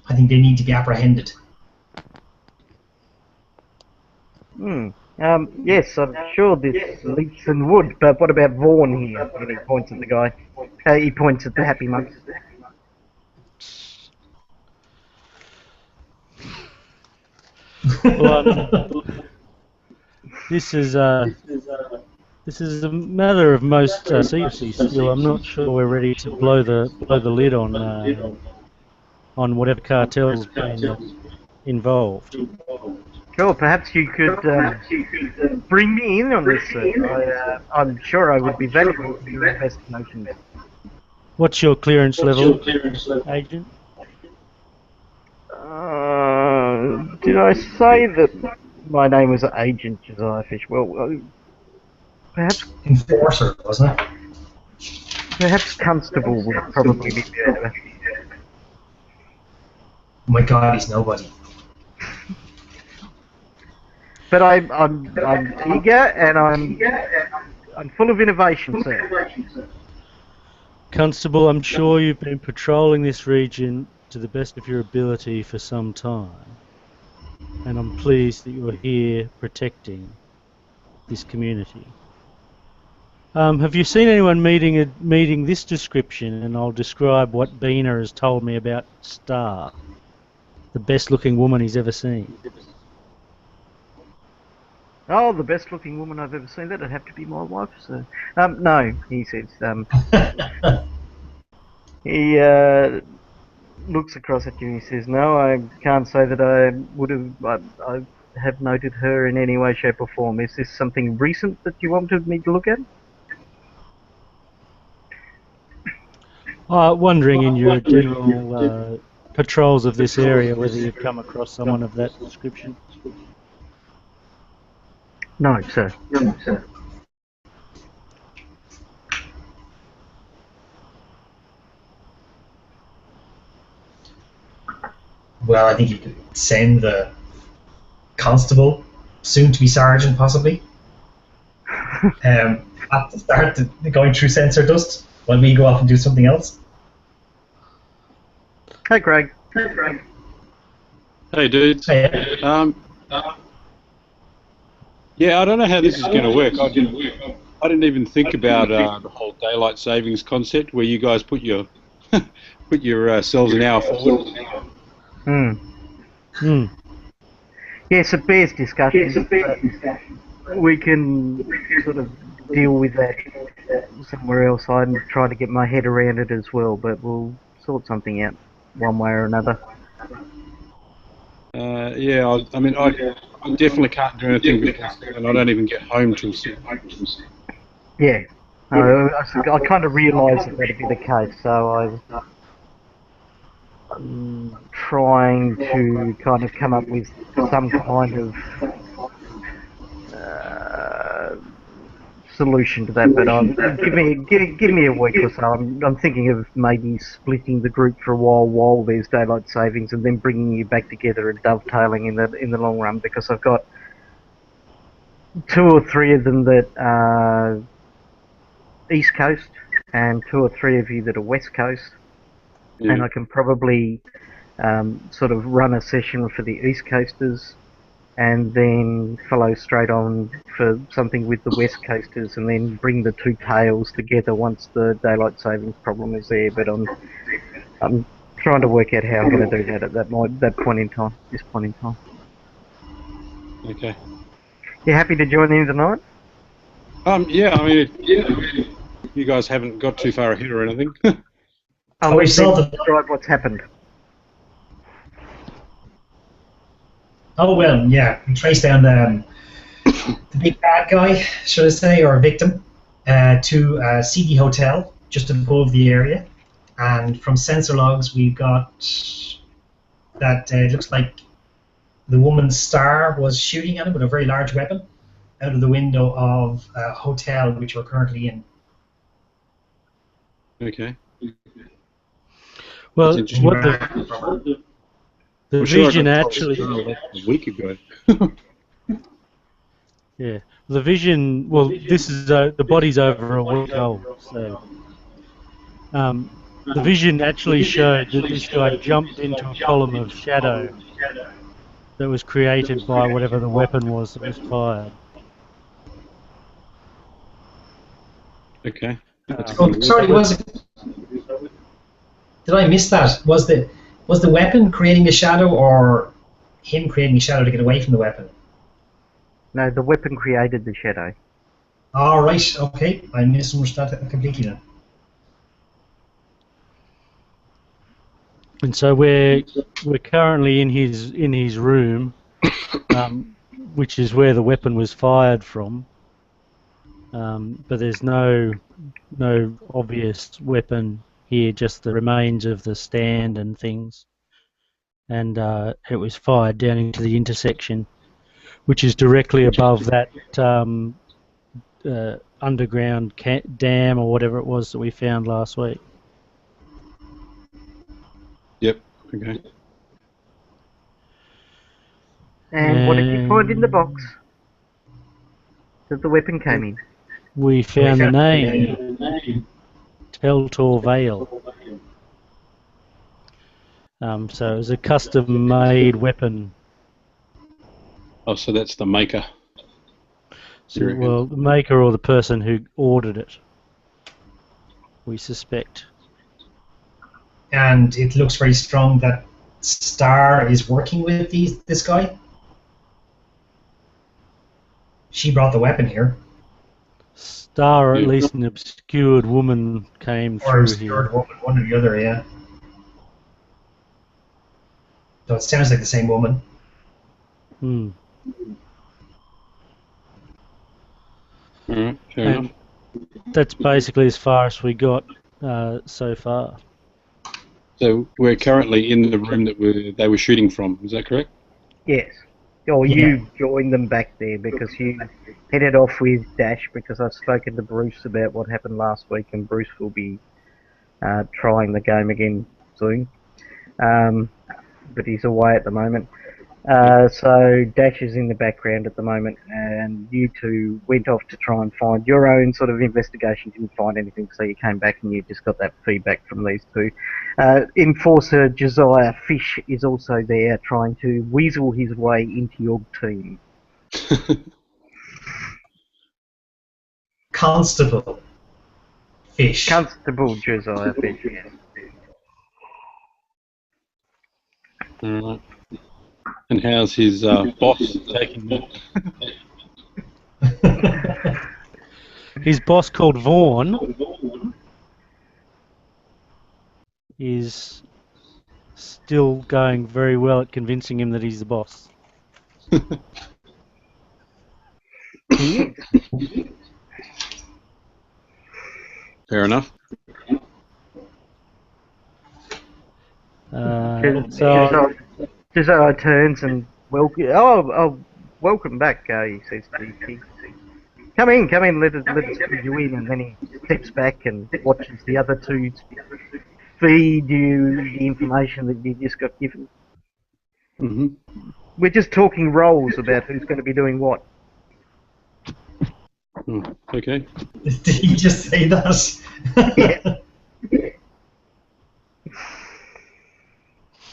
I think they need to be apprehended. Yes, I'm sure this Leeson would, but what about Vaughan here? And he points at the guy. He points at the happy monk. Well, this is a matter of most secrecy still. I'm not sure we're ready to blow the lid on whatever cartel's been involved. Sure, perhaps you could bring me in on this, sir. I'm sure I would be valuable to your investigations. What's your clearance level, Agent? Did I say that my name was Agent Josiah Fish? Well, perhaps Enforcer, wasn't it? Perhaps Constable would probably be better. Oh my God, he's nobody. But I'm eager and I'm full of innovation, sir. Constable, I'm sure you've been patrolling this region to the best of your ability for some time, and I'm pleased that you're here protecting this community. Have you seen anyone meeting this description? And I'll describe what Bina has told me about Star, the best-looking woman he's ever seen. Oh, the best-looking woman I've ever seen. That'd have to be my wife, sir. No, he says. He looks across at you and he says, "No, I can't say that I have noted her in any way, shape, or form. Is this something recent that you wanted me to look at?" Wondering in your general patrols of this area whether you've come across someone of that description. No, sir. No, sir. Well, I think you could send the constable, soon to be sergeant, possibly, at the start going through sensor dust while we go off and do something else. Hey, Craig. Hey, dudes. Hey. Yeah, I don't know how this is going to work. I didn't even think about the whole daylight savings concept, where you guys put your put yourselves an hour forward. Yes, it bears discussion. We can sort of deal with that somewhere else. I'm trying to get my head around it as well, but we'll sort something out one way or another. Yeah, I mean, I definitely can't do anything because, and I don't even get home till 6. Yeah. I kind of realised that that'd be the case, so I'm trying to kind of come up with some kind of solution to that. But give me a week or so. I'm thinking of maybe splitting the group for a while there's daylight savings, and then bringing you back together and dovetailing in the long run, because I've got 2 or 3 of them that are East Coast, and 2 or 3 of you that are West Coast, and I can probably sort of run a session for the East Coasters, and then follow straight on for something with the West Coasters, and then bring the 2 tails together once the daylight savings problem is there. But I'm trying to work out how I'm going to do that at that point in time. This point in time. Okay. You happy to join in tonight? Yeah. I mean, you guys haven't got too far ahead or anything. I'll let you describe what's happened. Oh, well, yeah. We traced down the big bad guy, should I say, or victim, to a seedy hotel just above the area. And from sensor logs, we got that it looks like the woman's star was shooting at him with a very large weapon out of the window of a hotel which we're currently in. Okay. Well, what the I'm sure vision I got actually... a week ago. Yeah, the vision. Well, this is the body's over a week old, so the vision actually showed that this guy jumped into a column of shadow that was created by whatever the weapon was that was fired. Okay. Oh, sorry, did I miss that? Was the weapon creating the shadow, or him creating the shadow to get away from the weapon? No, the weapon created the shadow. All right, okay, I misunderstood that completely then. And so we're currently in his room, which is where the weapon was fired from. But there's no obvious weapon here, just the remains of the stand and things. And it was fired down into the intersection, which is directly above that underground dam or whatever it was that we found last week. Yep. Okay. And what did you find in the box that the weapon came in? We found the name, Teltor Vale. So it was a custom-made weapon. Oh, so that's the maker. So, well, the maker or the person who ordered it, we suspect. And it looks very strong that Star is working with this guy. She brought the weapon here. Star, or at least an obscured woman, came or through obscured here. Woman, one or the other, yeah. So it sounds like the same woman. Hmm. Alright, fair enough. That's basically as far as we got so far. So we're currently in the room that they were shooting from, is that correct? Yes. Or you joined them back there because you headed off with Dash, because I've spoken to Bruce about what happened last week, and Bruce will be trying the game again soon. But he's away at the moment. So Dash is in the background at the moment, and you two went off to try and find your own sort of investigation. Didn't find anything, so you came back and you just got that feedback from these two. Enforcer Josiah Fish is also there, trying to weasel his way into your team. Constable Fish. Constable Josiah Fish, yes. Alright. And how's his boss taking that? His boss, called Vaughn, is still going very well at convincing him that he's the boss. He is. Fair enough. So Cesaro turns and welcome back, he says to the pig. Come in, let us put you in, and then he steps back and watches the other two feed you the information that you just got given. Hmm. We're just talking roles about who's going to be doing what. Oh, okay. Did he just say that? Yeah.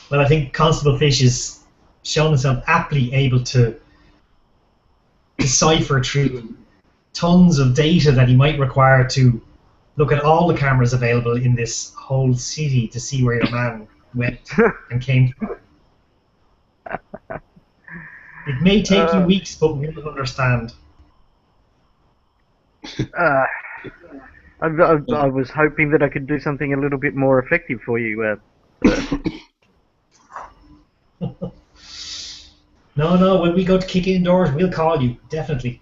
Well, I think Constable Fish has shown himself aptly able to decipher through tons of data that he might require to look at all the cameras available in this whole city to see where your man went and came from. It may take you weeks, but we'll understand. I was hoping that I could do something a little bit more effective for you. No, when we go to kick indoors, we'll call you, definitely.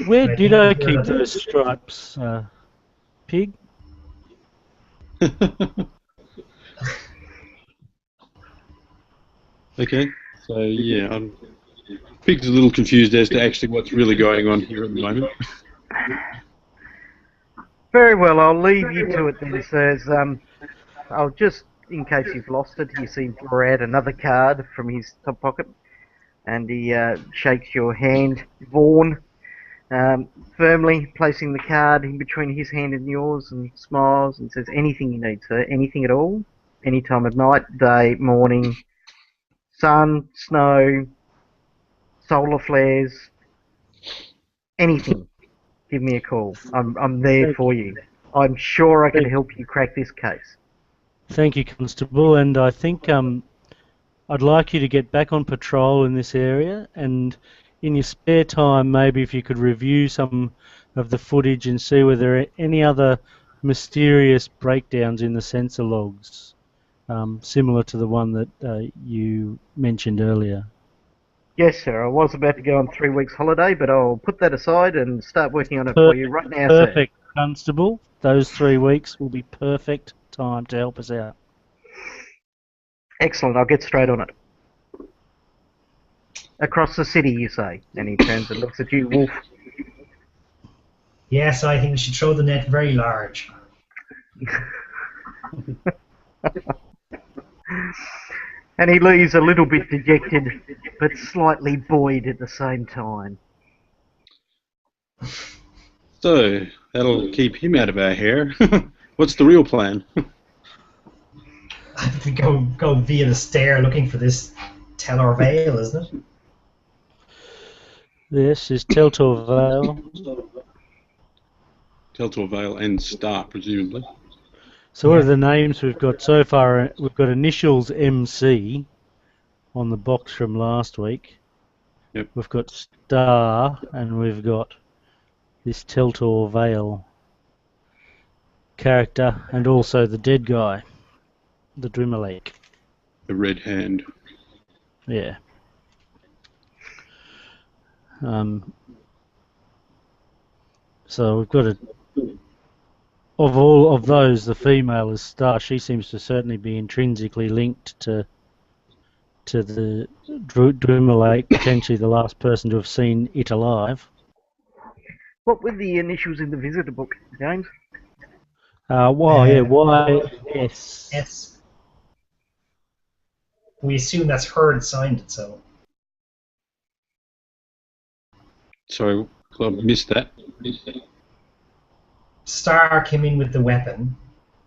where did I keep those stripes, Pig? Okay. So yeah, Pig's a little confused as to actually what's really going on here at the moment. Very well, I'll leave you to it then, sirs. I'll just, in case you've lost it, you see him draw out another card from his top pocket, and he shakes your hand, Vaughan, firmly placing the card in between his hand and yours, and smiles and says, anything you need, sir, anything at all, any time of night, day, morning, sun, snow, solar flares, anything. Give me a call. I'm there for you. I'm sure I can help you crack this case. Thank you, Constable, and I think I'd like you to get back on patrol in this area, and in your spare time, maybe if you could review some of the footage and see whether there are any other mysterious breakdowns in the sensor logs, similar to the one that you mentioned earlier. Yes, sir. I was about to go on 3 weeks holiday, but I'll put that aside and start working on it for you right now, sir. Perfect, Constable. Those 3 weeks will be perfect time to help us out. Excellent. I'll get straight on it. Across the city, you say? And he turns and looks at you, Wolf. Yes, I think we should throw the net very large. And he leaves a little bit dejected, but slightly buoyed at the same time. So that'll keep him out of our hair. What's the real plan? I think we go via the stair looking for this Telor Vale, isn't it? This is Teltor Vale. Teltor Vale and Star, presumably. So what are the names we've got so far? We've got initials MC on the box from last week. Yep. We've got Star, and we've got this Teltor Vale character, and also the dead guy, the Drimmer Lake. The Red Hand. Yeah. So we've got of all of those, the female is Star. She seems to certainly be intrinsically linked to the Drimmer Lake, potentially the last person to have seen it alive. What were the initials in the visitor book, James? YS. Yes. We assume that's her that signed it, so. Sorry, I missed that. Star came in with the weapon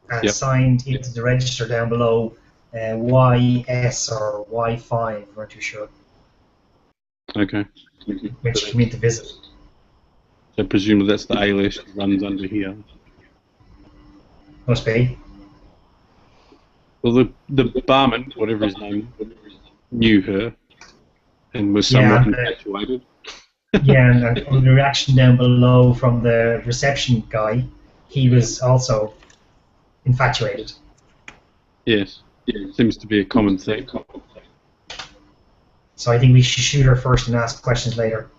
and signed into the register down below YS or Y5, we're not too sure. Okay. When she came in to visit. So presumably that's the alias that runs under here. Must be. Well, the barman, whatever his name, knew her and was somewhat infatuated. Yeah, and from the reaction down below from the reception guy, he was also infatuated. Yes, seems to be a common thing. So I think we should shoot her first and ask questions later.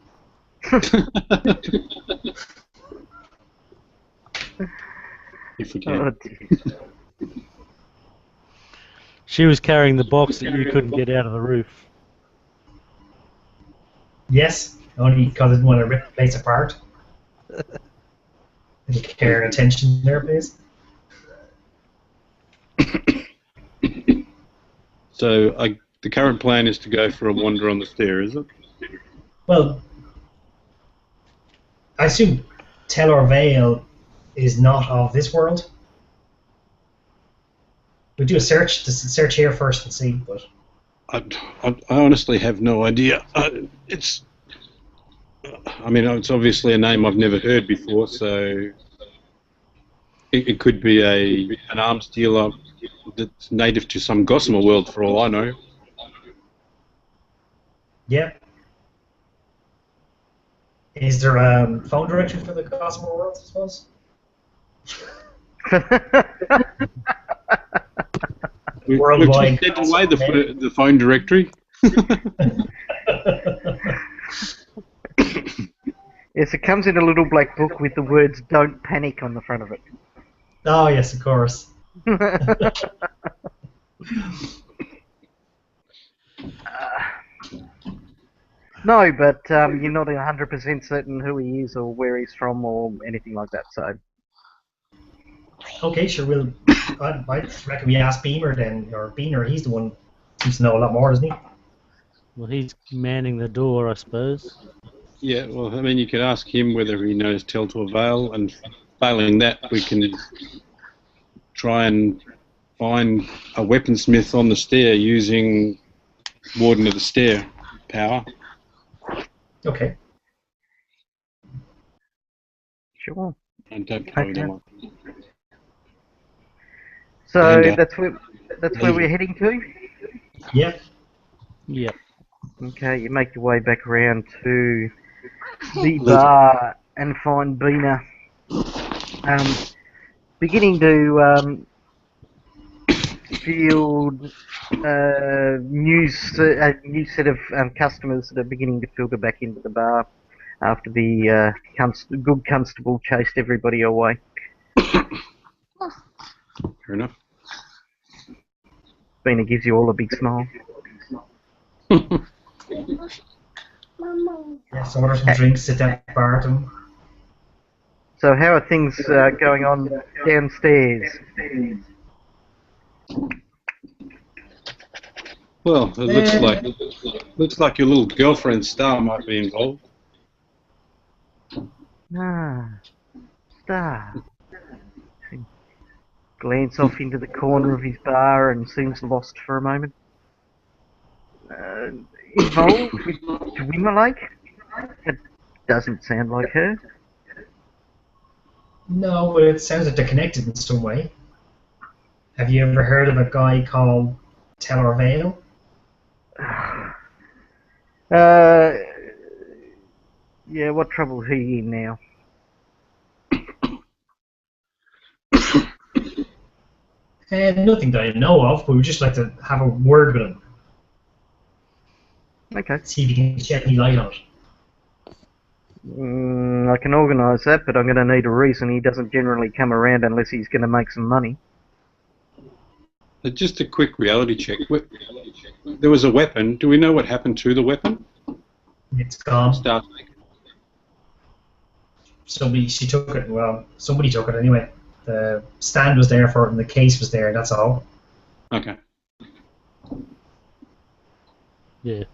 If we Oh, can. dear. She was carrying the box that you couldn't get out of the roof. Yes, only because I didn't want to rip the place apart. Any care and attention there, please. So the current plan is to go for a wander on the stair, is it? Well, I assume Telor Vale is not of this world. We'll do a search here first and see, but I honestly have no idea. It's obviously a name I've never heard before, so it could be an arms dealer that's native to some Gossamer world, for all I know. yeah. Is there a phone directory for the Gossamer world, I suppose? We've Worldwide just sent away the phone directory. Yes, it comes in a little black book with the words "Don't panic" on the front of it. Oh, yes, of course. No, but you're not 100% certain who he is or where he's from or anything like that. So, Okay, sure, I reckon we ask Beamer then, or Beamer, he's the one who seems to know a lot more, doesn't he? Well, he's manning the door, I suppose. Yeah, well, you could ask him whether he knows Tell to Avail, and failing that, we can try and find a weaponsmith on the stair using Warden of the Stair power. Okay. sure. And don't blow them up. So And, that's where we're heading to. Yeah. Yep. Okay, you make your way back around to the bar and find Bina beginning to field a new set of customers that are beginning to filter back into the bar after the good constable chased everybody away. Fair enough. Bina gives you all a big smile. Yeah, so order some drinks, sit down at the bar to him. So how are things going on downstairs? Well, it looks like your little girlfriend Star might be involved. Ah, Star. Glance off into the corner of his bar and seems lost for a moment. Involved with Dwimmerlake? That doesn't sound like her. No, but it sounds like they're connected in some way. Have you ever heard of a guy called Telor Vale? Yeah, what trouble is he in now? Nothing that I know of, but we'd just like to have a word with him. Okay. See if he can shed any light on it. I can organise that, but I'm going to need a reason. He doesn't generally come around unless he's going to make some money. Just a quick reality check. There was a weapon. Do we know what happened to the weapon? It's gone. Star. Somebody took it anyway. The stand was there for it and the case was there, that's all. Okay. Yeah.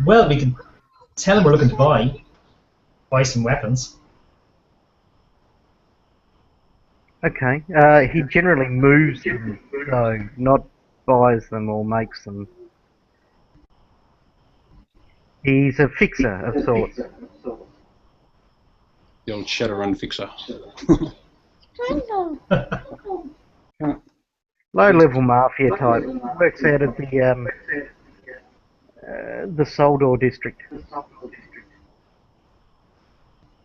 Well, we can tell him we're looking to buy some weapons. Okay. He generally moves them, though, not buys them or makes them. He's a fixer of sorts. The old Shadowrun fixer. Low-level mafia type. Works out of the Soldor district.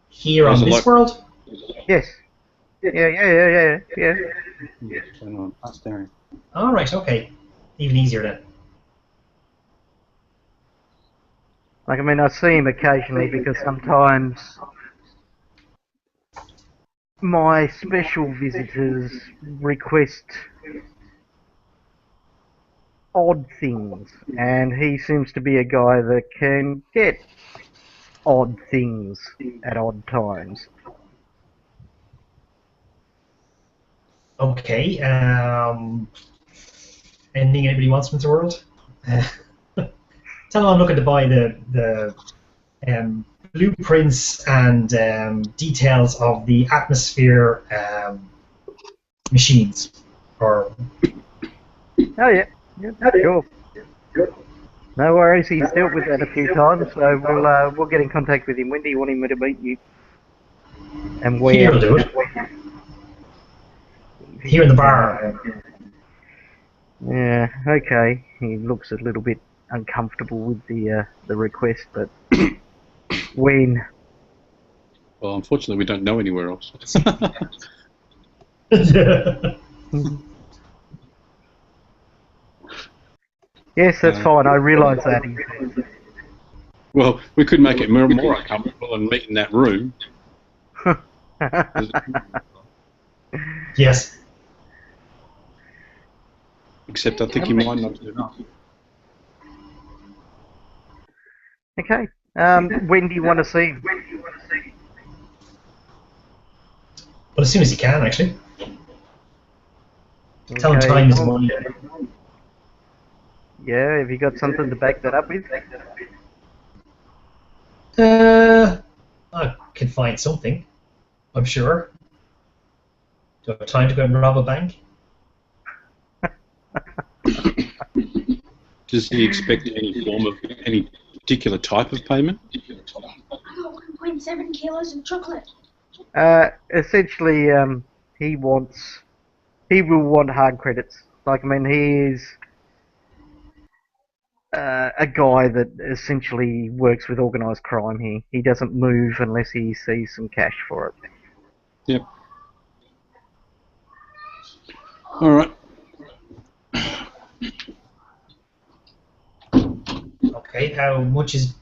Here on this world? Yes. Yeah. Turn on. Staring. Alright, okay. Even easier then. I see him occasionally because sometimes my special visitors request odd things, and he seems to be a guy that can get odd things at odd times. Okay. Anything anybody wants from the world? Tell them I'm looking to buy the blueprints and details of the atmosphere machines. Or Oh yeah, sure. No worries, he's dealt with that a few times, so we'll get in contact with him. When do you want him to meet you? And where? here will do it. Here in the bar. Yeah, okay. He looks a little bit uncomfortable with the request, but when? Well, unfortunately, we don't know anywhere else. Yes, that's fine. I realise that. Well, we could make it more uncomfortable and meet in that room. Yes. Except I think you might not do enough. Okay. When do you want to see him? Well, as soon as you can, actually. Tell him Okay. time is money. Yeah, have you got something to back that up with? I can find something, I'm sure. Do I have time to go and rob a bank? Does he expect any form of any particular type of payment? I got 1.7 kilos of chocolate. Essentially, he will want hard credits. Like, I mean, he is a guy that essentially works with organised crime here. He doesn't move unless he sees some cash for it. Yep. All right. Okay, how much is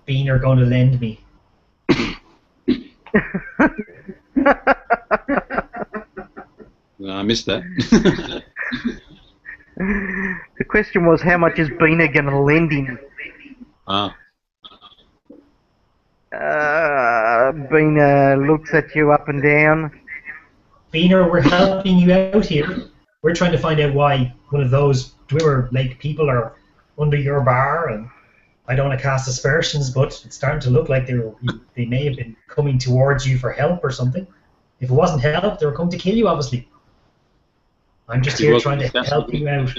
Beaner going to lend me? No, I missed that. The question was, how much is Bina going to lend him? Bina looks at you up and down. Beaner, we're helping you out here. We're trying to find out why one of those Dwemer Lake people are under your bar, and I don't want to cast aspersions, but it's starting to look like they may have been coming towards you for help or something. If it wasn't help, they were coming to kill you, obviously. I'm just here trying to help you out.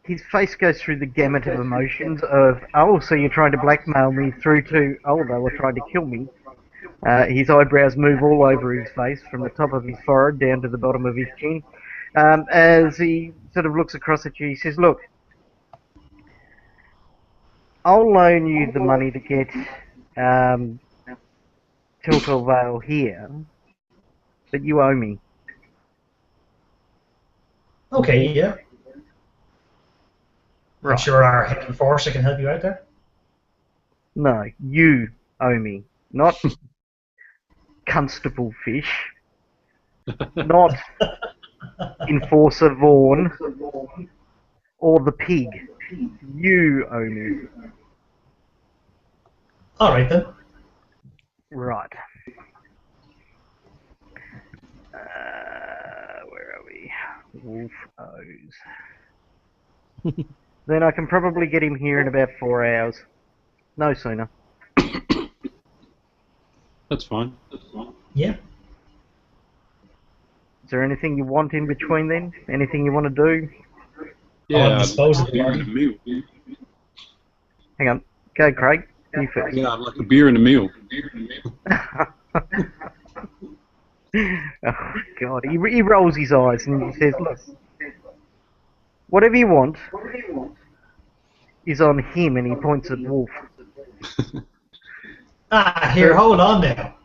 His face goes through the gamut of emotions of, oh, so you're trying to blackmail me, through to, oh, they were trying to kill me. His eyebrows move all over his face, from the top of his forehead down to the bottom of his chin. As he sort of looks across at you, he says, look, I'll loan you the money to get Tiltal Vale here, but you owe me. Okay, yeah. Right. I'm sure our head enforcer can help you out there. No, you owe me, not Constable Fish, not Enforcer Vaughan, or the pig. You owe me. All right then. Right. Where are we? Wolf O's. Then I can probably get him here in about 4 hours. No sooner. That's fine. Yeah. Is there anything you want in between then? Anything you want to do? Yeah, dispose of I'd the like a body. beer and a meal. Hang on. Go, Craig. You first. Yeah, I'd like a beer and a meal. Oh, God. He rolls his eyes and he says, look, whatever you want is on him, and he points at Wolf. Here, hold on now.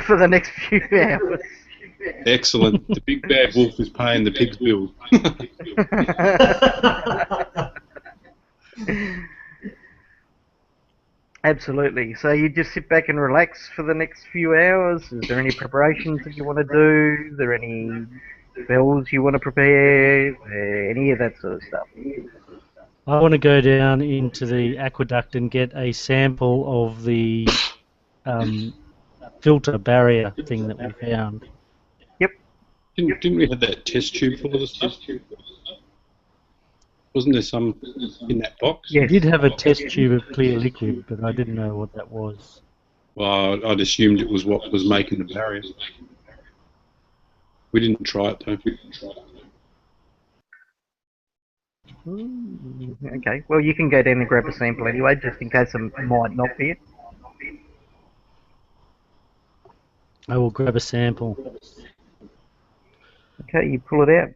For the next few hours. Excellent. The big bad wolf is paying the pig's bill. Absolutely. So you just sit back and relax for the next few hours? Is there any preparations that you want to do? Is there any spells you want to prepare? Any of that sort of stuff? I want to go down into the aqueduct and get a sample of the um, filter barrier thing that we found. Yep. Didn't we have that test tube full of the stuff? Wasn't there some in that box? We Yes. did have a test tube of clear liquid, but I didn't know what that was. Well, I'd assumed it was what was making the barrier. We didn't try it though. Okay. Well, you can go down and grab a sample anyway, just in case it might not be it. I will grab a sample. Okay, you pull it out.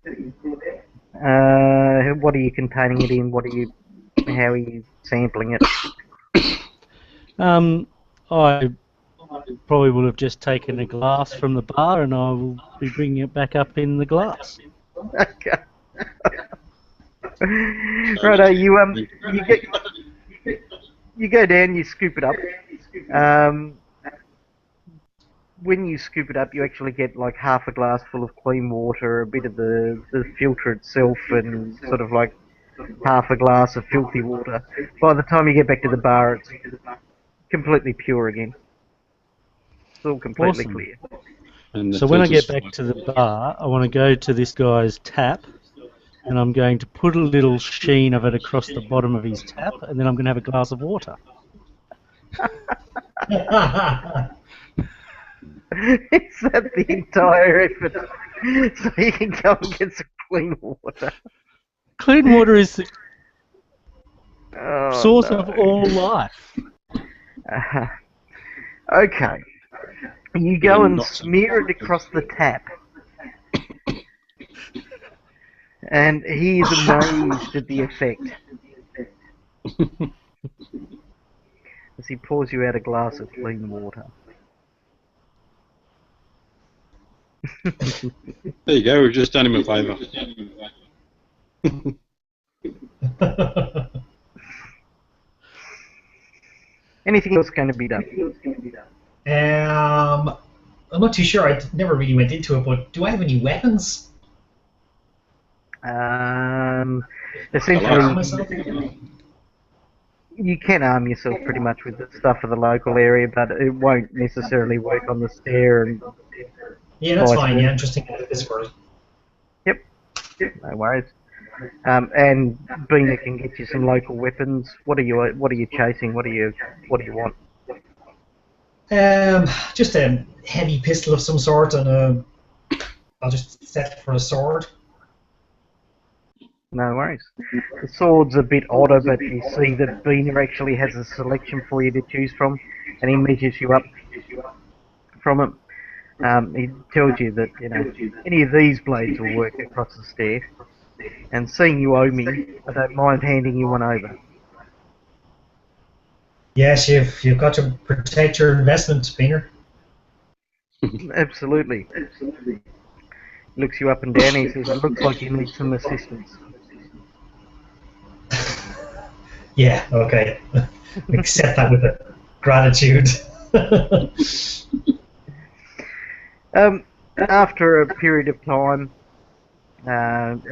What are you containing it in? How are you sampling it? I probably would have just taken a glass from the bar, and I will be bringing it back up in the glass. Okay. Righto, you go down, you scoop it up. When you scoop it up, you actually get like half a glass full of clean water, a bit of the filter itself, and sort of like half a glass of filthy water. By the time you get back to the bar, it's completely pure again. It's all completely Awesome. clear. And the So when I get filter's back to the bar, I want to go to this guy's tap, and I'm going to put a little sheen of it across the bottom of his tap, and then I'm going to have a glass of water. Is that the entire effort? So you can go and get some clean water. Clean water is the Oh, source no. of all life. Okay. You go and smear it across the tap. And he is amazed at the effect. As he pours you out a glass of clean water. There you go, we've just done him a favour. Anything else going to be done? I'm not too sure. I never really went into it, but do I have any weapons? Arm Essentially, myself? you can arm yourself pretty much with the stuff of the local area, but it won't necessarily work on the stair. And Yeah, that's vice fine. versa. Yeah, I'm just thinking of this world. Yep, no worries. And Bina can get you some local weapons. What are you chasing? What do you want? Just a heavy pistol of some sort, and I'll just set for a sword. No worries. The sword's a bit odder, but you see that Bina actually has a selection for you to choose from, and he measures you up from it. He tells you that any of these blades will work across the stair. And seeing you owe me, I don't mind handing you one over. Yes, you've got to protect your investment, Spinner. Absolutely. Looks you up and down. He says, "It looks like you need some assistance." Yeah, okay. Accept that with a gratitude. After a period of time,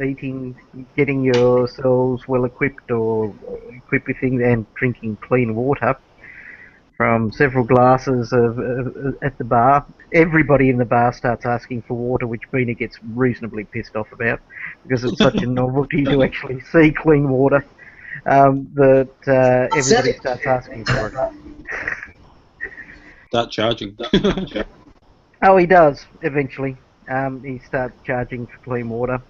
eating, getting yourselves well equipped or equipped with things, and drinking clean water from several glasses at the bar, everybody in the bar starts asking for water, which Bina gets reasonably pissed off about because it's such a novelty to actually see clean water that everybody starts asking for it. Start charging. Oh, he does, eventually. He starts charging for clean water.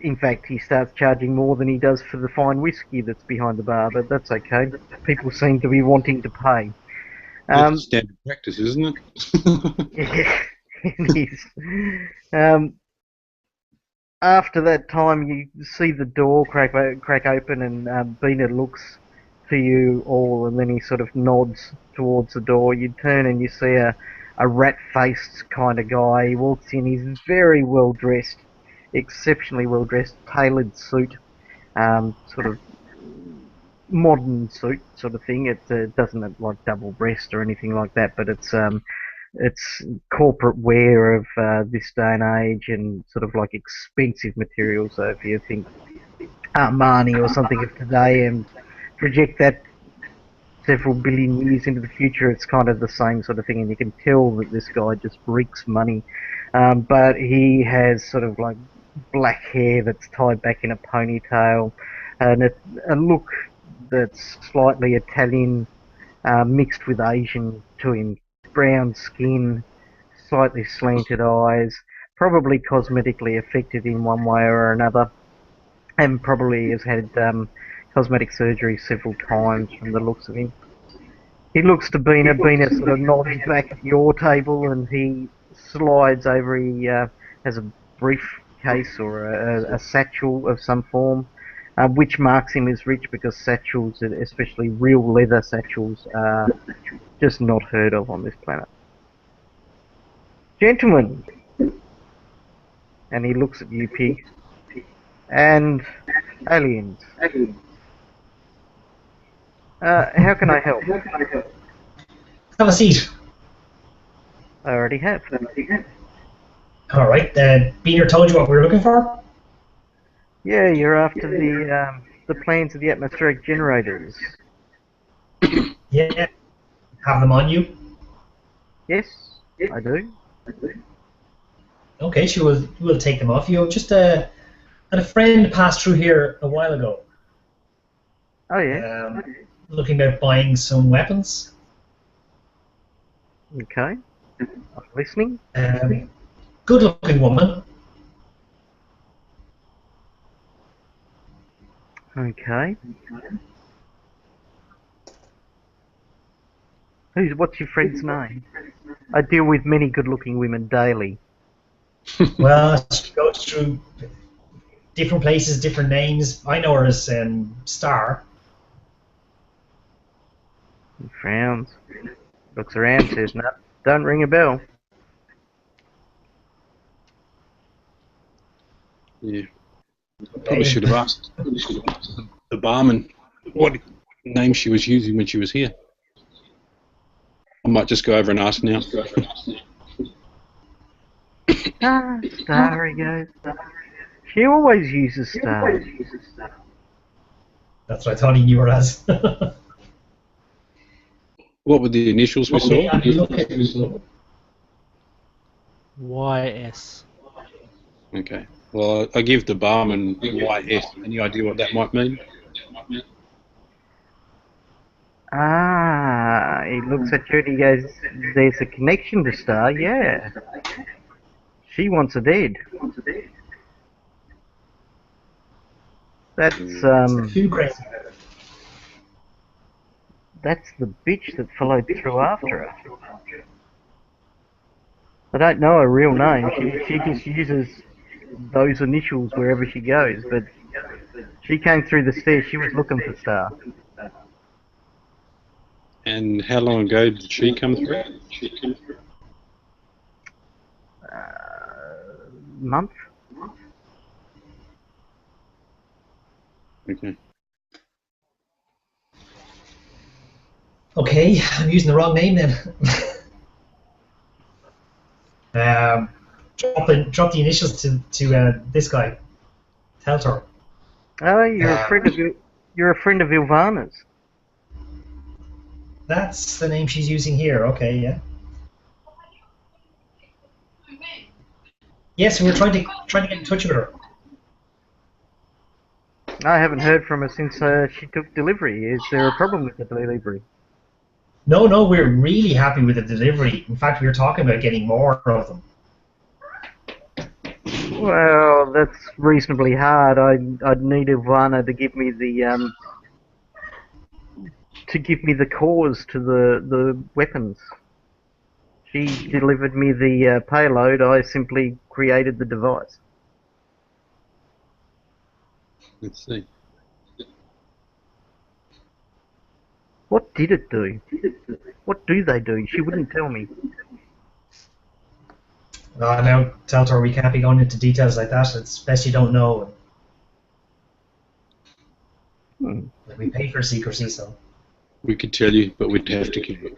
In fact, he starts charging more than he does for the fine whiskey that's behind the bar, but that's okay. People seem to be wanting to pay. That's standard practice, isn't it? Yeah, it is. After that time, you see the door crack open, and Bina looks to you all, and then he sort of nods towards the door. You turn and you see a rat-faced kind of guy. He walks in. He's very well dressed, exceptionally well dressed, tailored suit, sort of modern suit sort of thing. It doesn't have like double breast or anything like that, but it's corporate wear of this day and age, and sort of like expensive material. So if you think Armani or something of today and project that several billion years into the future, it's kind of the same sort of thing, and you can tell that this guy just reeks money. But he has sort of like black hair that's tied back in a ponytail, and a look that's slightly Italian mixed with Asian to him. Brown skin, slightly slanted eyes, probably cosmetically affected in one way or another, and probably has had cosmetic surgery several times from the looks of him. He looks to Bina. Bina sort of nods back at your table, and he slides over. He has a briefcase or a satchel of some form, which marks him as rich because satchels, especially real leather satchels, are just not heard of on this planet. Gentlemen, and he looks at you, Pig, and aliens. How can I help? Have a seat. I already have. All right. Beaner told you what we were looking for? Yeah, you're after the plans of the atmospheric generators. Yeah. Have them on you? Yes, I do. Okay, sure. We'll take them off you. Just had a friend pass through here a while ago. Oh yeah. Looking at buying some weapons. Okay. I'm listening. Good-looking woman. Okay. What's your friend's name? I deal with many good-looking women daily. Well, she goes through different places, different names. I know her as Star. He frowns, looks around, says, "No, don't ring a bell." Yeah. Probably should have asked the barman what name she was using when she was here. I might just go over and ask now. Star, he goes. She always uses Star. That's what I thought he knew her as. What were the initials we saw? YS. Okay. Well, I give the barman YS. Any idea what that might mean? He looks at you and he goes, "There's a connection to Star, yeah. She wants it dead." That's that's the bitch that followed through after her. I don't know her real name. She just uses those initials wherever she goes, but she came through the stairs. She was looking for Star. And how long ago did she come through? Month? Okay. Okay, I'm using the wrong name then. Drop the initials to this guy, Teltor. Oh, you're a friend of Ilvana's. That's the name she's using here. Okay, yeah. Yes, we were trying to get in touch with her. I haven't heard from her since she took delivery. Is there a problem with the delivery? No, we're really happy with the delivery. In fact, we were talking about getting more of them. Well, that's reasonably hard. I'd need Ivana to give me the cause to the weapons. She delivered me the payload. I simply created the device. Let's see. What did it do? What do they do? She wouldn't tell me. Now, Teltor, we can't be going into details like that. It's best you don't know. Like, we pay for secrecy, so. We could tell you, but we'd have to kill you.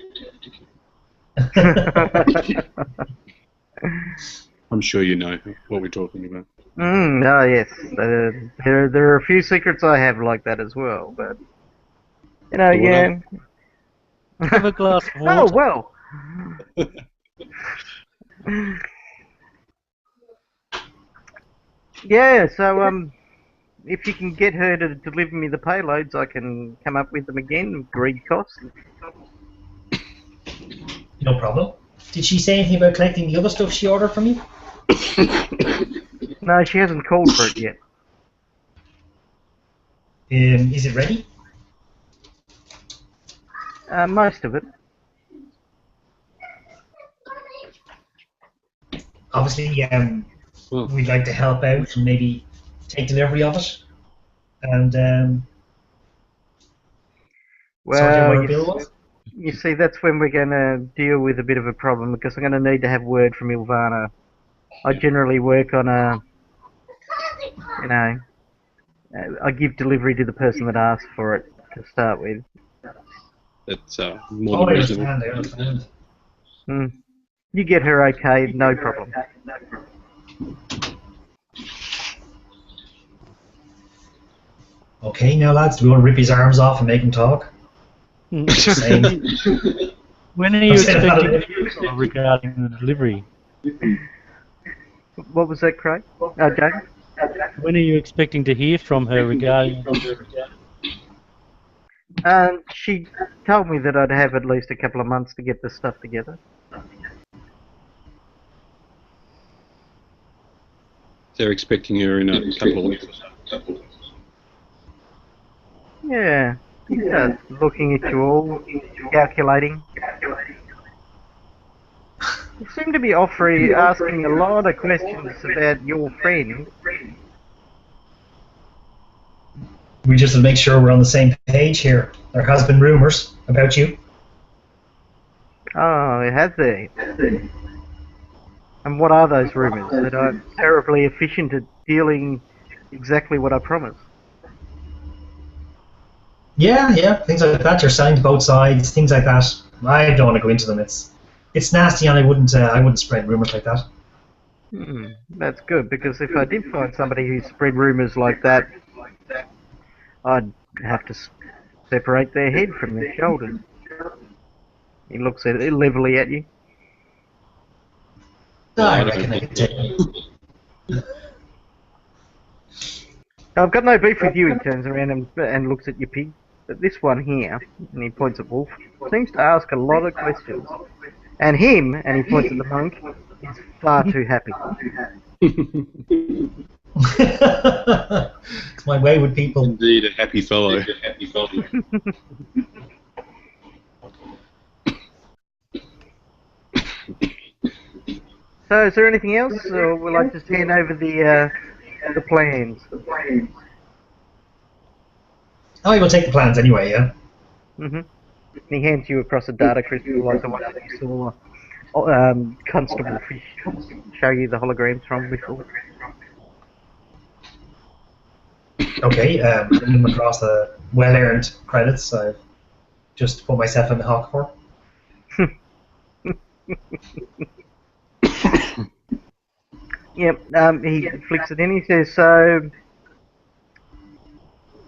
I'm sure you know what we're talking about. Oh yes, there are a few secrets I have like that as well, but you know, So what yeah. Have a glass of Oh water. well. Yeah, so if you can get her to deliver me the payloads, I can come up with them again, agreed cost. No problem. Did she say anything about collecting the other stuff she ordered from you? No, she hasn't called for it yet. Is it ready? Most of it. Obviously, Well, we'd like to help out and maybe take delivery of it. And sort out what Well, our bill was. you see, that's when we're going to deal with a bit of a problem because I'm going to need to have word from Ilvana. I generally work on I give delivery to the person that asks for it to start with. that's more Oh, than I reasonable. understand. You get her okay, no problem. Okay, now lads, do we want to rip his arms off and make him talk? Just saying. When are you I'm saying about expecting it. to hear regarding the delivery? What was that, Craig? James? When are you expecting to hear from her regarding the delivery? She told me that I'd have at least a couple of months to get this stuff together. They're expecting her in a couple of weeks. Yeah, he starts looking at you all, calculating. You seem to be asking a lot of questions about your friend. We just to make sure we're on the same page here. There has been rumours about you. Oh, it has there. And what are those rumours? That I'm terribly efficient at dealing exactly what I promised. Yeah, things like that. You're selling to both sides, things like that. I don't want to go into them. It's nasty, and I wouldn't spread rumours like that. That's good, because if I did find somebody who spread rumours like that, I'd have to separate their head from their shoulders. He looks levelly at you. I reckon I could take it. I've got no beef with you, he turns around and looks at your pig. But this one here, and he points at Wolf, seems to ask a lot of questions. And him, and he points at the monk, is far too happy. It's my way with people. Indeed, a happy fellow. So, is there anything else, or will I just hand over the plans? Oh, you will take the plans anyway, yeah? He hands you across a data crystal like the one that you saw Constable Fish show you the holograms from before. Okay, bring them across the well-earned credits I've just put myself in the hawk for. Yep, he flicks it in, he says, so...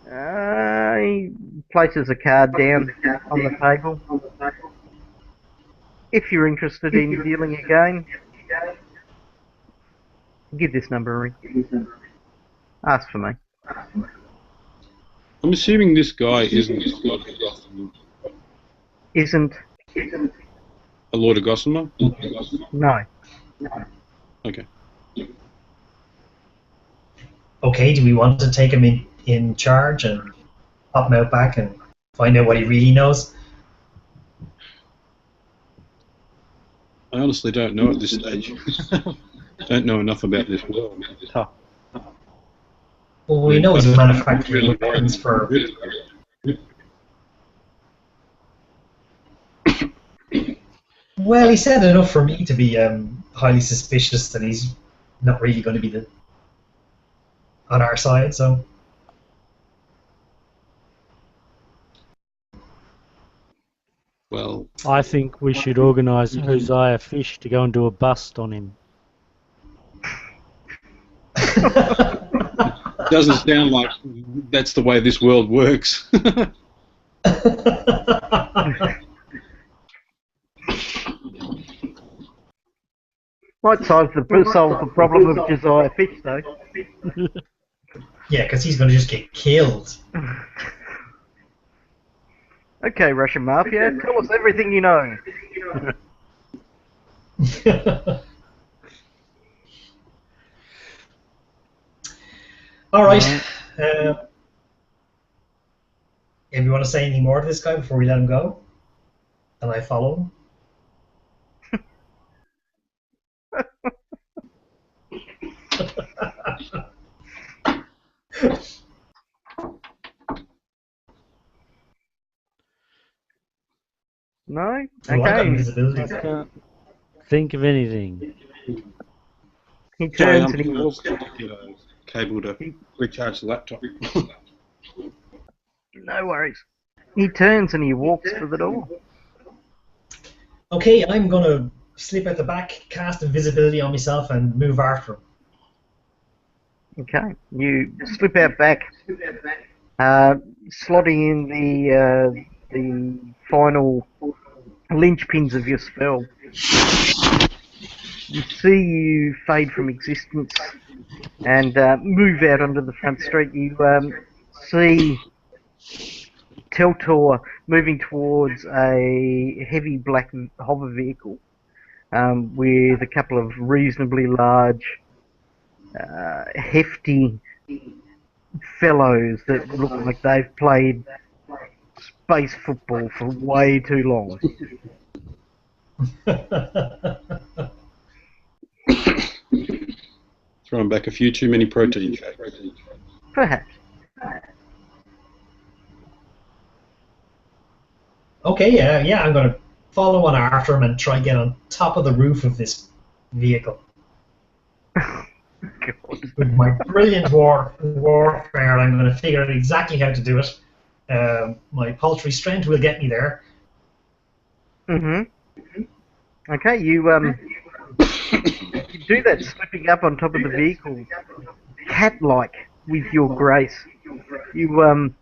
he places a card down on the table. If you're interested in dealing again, give this number a ring. Ask for me. I'm assuming this guy isn't Isn't? a Lord of Gossamer? No. Okay. Okay, do we want to take him in charge and pop him out back and find out what he really knows? I honestly don't know at this stage. Don't know enough about this world. Well, we know he's manufacturing weapons for... Well, he said enough for me to be highly suspicious that he's not really going to be on our side, so... Well, I think we should organise Hosea Fish to go and do a bust on him. it doesn't sound like that's the way this world works. Might solve the problem of Josiah Fish, though. Yeah, because he's going to just get killed. Okay, Russian Mafia, tell us everything you know. All right. If you want to say any more to this guy before we let him go, and I follow him. No? Well, I got Okay. invisibility. I can't think of anything. He Sorry, turns I'm and he walks. get a cable to recharge the laptop. No worries. He turns and he walks to the door. Okay, I'm going to slip at the back, cast invisibility on myself, and move after him. Okay. You slip out back, slotting in the final linchpins of your spell. You see you fade from existence and move out onto the front street. You see Teltor moving towards a heavy black hover vehicle with a couple of reasonably large, hefty fellows that look like they've played space football for way too long. Throwing back a few too many protein shakes. Perhaps. Okay, yeah, I'm going to follow on after him and try and get on top of the roof of this vehicle. God. With my brilliant warfare, I'm going to figure out exactly how to do it. My paltry strength will get me there. Mm-hmm. Okay, you do that, slipping up on top of the vehicle, cat-like, with your grace. You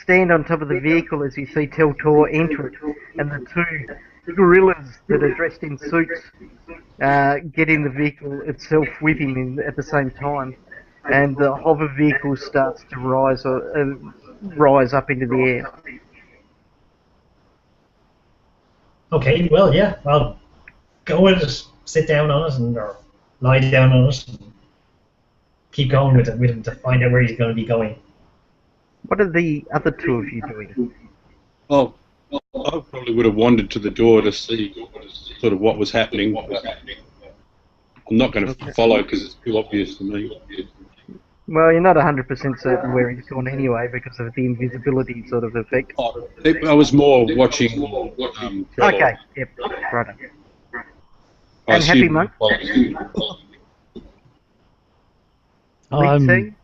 stand on top of the vehicle as you see Teltor enter it, and the two gorillas that are dressed in suits get in the vehicle itself with him at the same time, and the hover vehicle starts to rise up into the air. Okay, well, yeah, I'll go with it, sit down on it, or lie down on it, and keep going with him to find out where he's going to be going. What are the other two of you doing? Oh, I probably would have wandered to the door to see sort of what was happening. I'm not going to follow because it's too obvious to me. Well, you're not 100% certain where he's gone anyway because of the invisibility sort of effect. I was more watching. Trevor. Okay, yep, right. I And Happy assumed- Monk? I'm Lee T,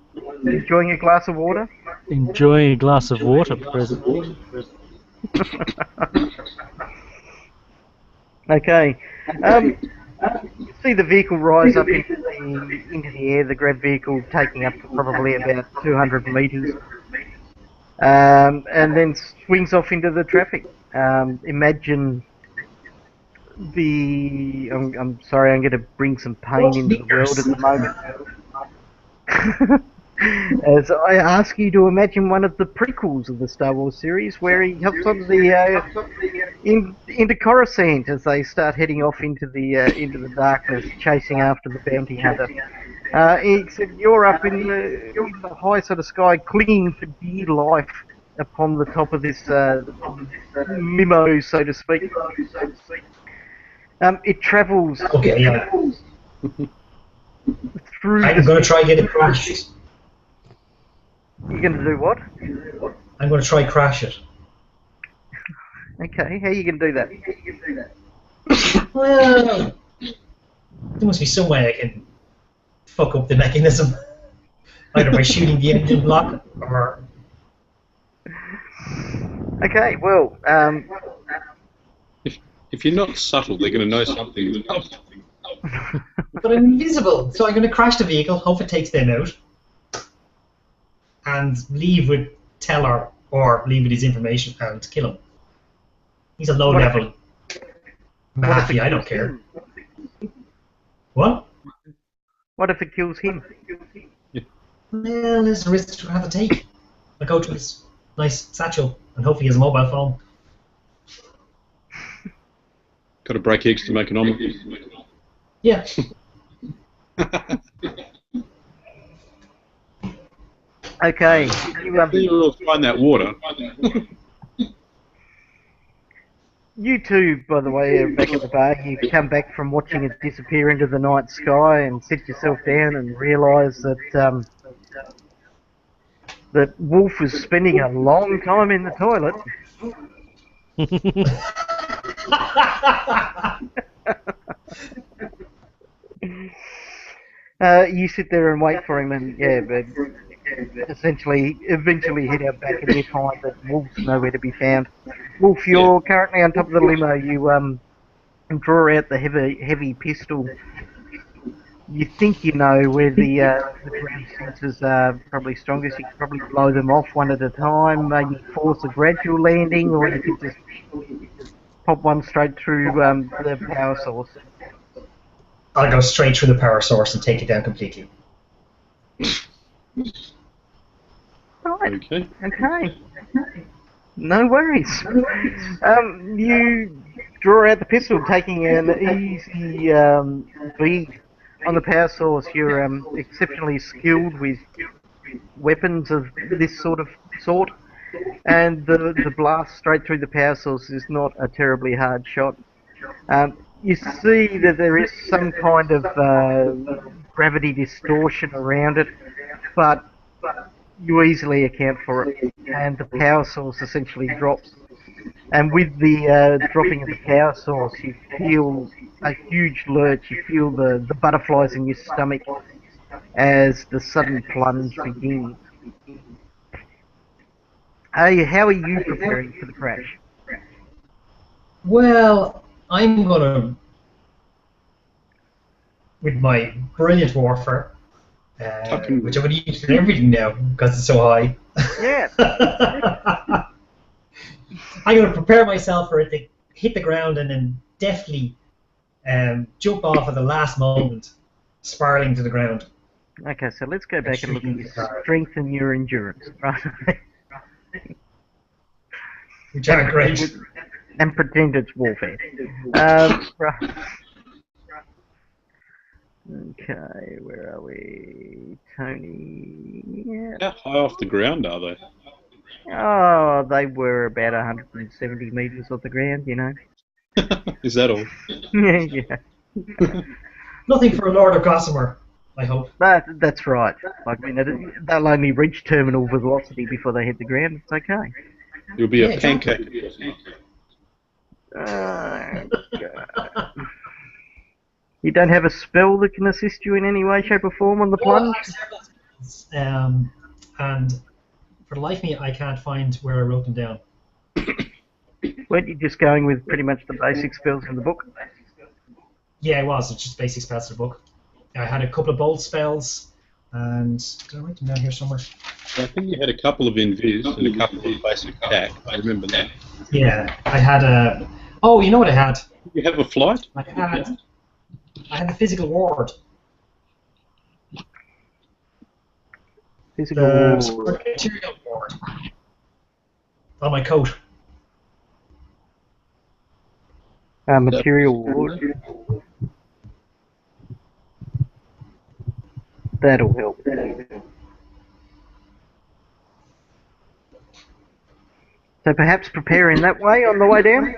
enjoying a glass of water? enjoying a glass of water presently. Okay. You see the vehicle rise up into the air, the grab vehicle taking up to probably about 200 metres, and then swings off into the traffic. Imagine I'm sorry, I'm going to bring some pain into the world at the moment. As I ask you to imagine one of the prequels of the Star Wars series, where he hops onto into Coruscant as they start heading off into the darkness, chasing after the bounty hunter. Except you're up in the high sort of sky, clinging for dear life upon the top of this limo, so to speak. It travels Okay, yeah. through. I'm going to try and get it crashed. You're going to do what? I'm going to try crash it. Okay, how are you going to do that? Well, there must be some way I can fuck up the mechanism. Either by shooting the engine block or... Okay, well, If you're not subtle, they're going to know something. But I'm invisible, so I'm going to crash the vehicle, hope it takes them out, and leave with Teller or leave with his information and kill him. He's a low-level mafia, I don't care. What? What if it kills him? Well, there's a risk to have to take. I go to his nice satchel and hope he has a mobile phone. Got to break eggs to make an omelette. Yeah. Okay. You'll find that water. You two, by the way, are back at the bar. You come back from watching it disappear into the night sky and sit yourself down and realise that that Wolf was spending a long time in the toilet. You sit there and wait for him, and but eventually head out back, and you find that Wolf's nowhere to be found. Wolf, you're currently on top of the limo. You draw out the heavy pistol. You think you know where the ground sensors are probably strongest. You can probably blow them off one at a time, maybe force a gradual landing, or you could just pop one straight through the power source. I'll go straight through the power source and take it down completely. Right. Okay. Okay. No worries. You draw out the pistol, taking an easy bead on the power source. You're exceptionally skilled with weapons of this sort, and the blast straight through the power source is not a terribly hard shot. You see that there is some kind of gravity distortion around it, but you easily account for it, and the power source essentially drops. And with the dropping of the power source, you feel a huge lurch. You feel the butterflies in your stomach as the sudden plunge begins. Hey, how are you preparing for the crash? Well, I'm gonna, with my brilliant warfare, which I'm gonna use for everything now because it's so high. Yeah. I'm gonna prepare myself for it to hit the ground and then deftly jump off at the last moment, spiraling to the ground. Okay, so let's go back and look at your strength and your endurance, right? Which are great. And pretend it's warfare. Right. Okay, where are we? Tony. Yeah. How high off the ground are they? Oh, they were about 170 metres off the ground, you know. Is that all? Yeah. Nothing for a Lord of Gossamer, I hope. That's right. Like, I mean, they'll only reach terminal velocity before they hit the ground. It's okay. You'll be a pancake. You don't have a spell that can assist you in any way, shape, or form on the plunge? And for the life of me, I can't find where I wrote them down. Weren't you just going with pretty much the basic spells in the book? Yeah, it was. It's just basic spells in the book. I had a couple of bold spells, and did I write them down here somewhere? I think you had a couple of invis and a couple of basic attack. I remember that. Yeah, I had a. Oh, you know what I had? You have a flight? I had the physical ward. Physical The material ward on my coat. material ward. That'll help. So perhaps prepare in that way on the way down?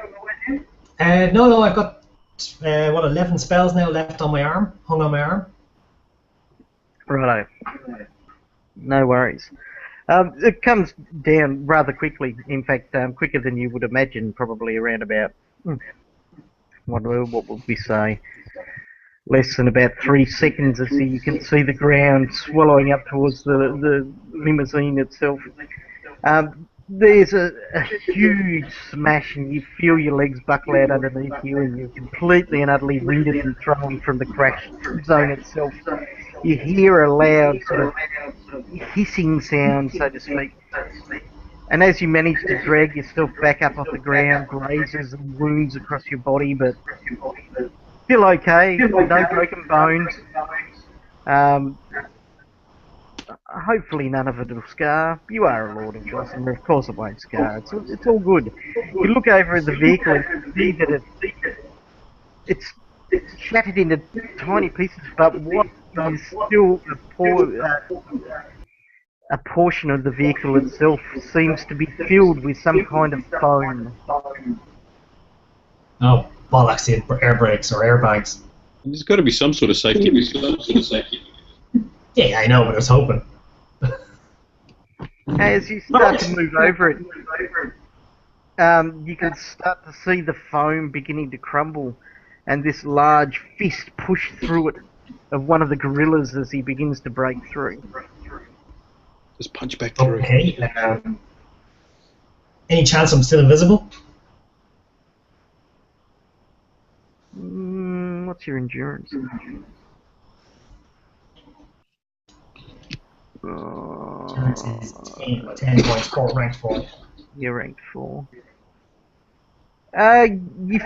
No, I've got 11 spells now left on my arm, hung on my arm. Righto. No worries. It comes down rather quickly. In fact, quicker than you would imagine. Probably around about what would we say? Less than about 3 seconds, as you can see the ground swallowing up towards the limousine itself. there's a huge smash, and you feel your legs buckle out underneath you, and you're completely and utterly winded and thrown from the crash zone itself. You hear a loud sort of hissing sound, so to speak. And as you manage to drag yourself back up off the ground, grazes and wounds across your body, but still okay, no broken bones. Hopefully none of it will scar. You are a Lord of Gossamer, of course it won't scar. It's all good. You look over at the vehicle and see that it's shattered into tiny pieces, but what is still a portion of the vehicle itself seems to be filled with some kind of foam. Oh, bollocks, the air brakes or airbags. There's got to be some sort of safety. Yeah, I know, but I was hoping. As you start to move over it, you can start to see the foam beginning to crumble, and this large fist push through it of one of the gorillas as he begins to break through. Just punch back through. Okay. Any chance I'm still invisible? What's your endurance? Endurance is 10 points, ranked 4. You're ranked 4. You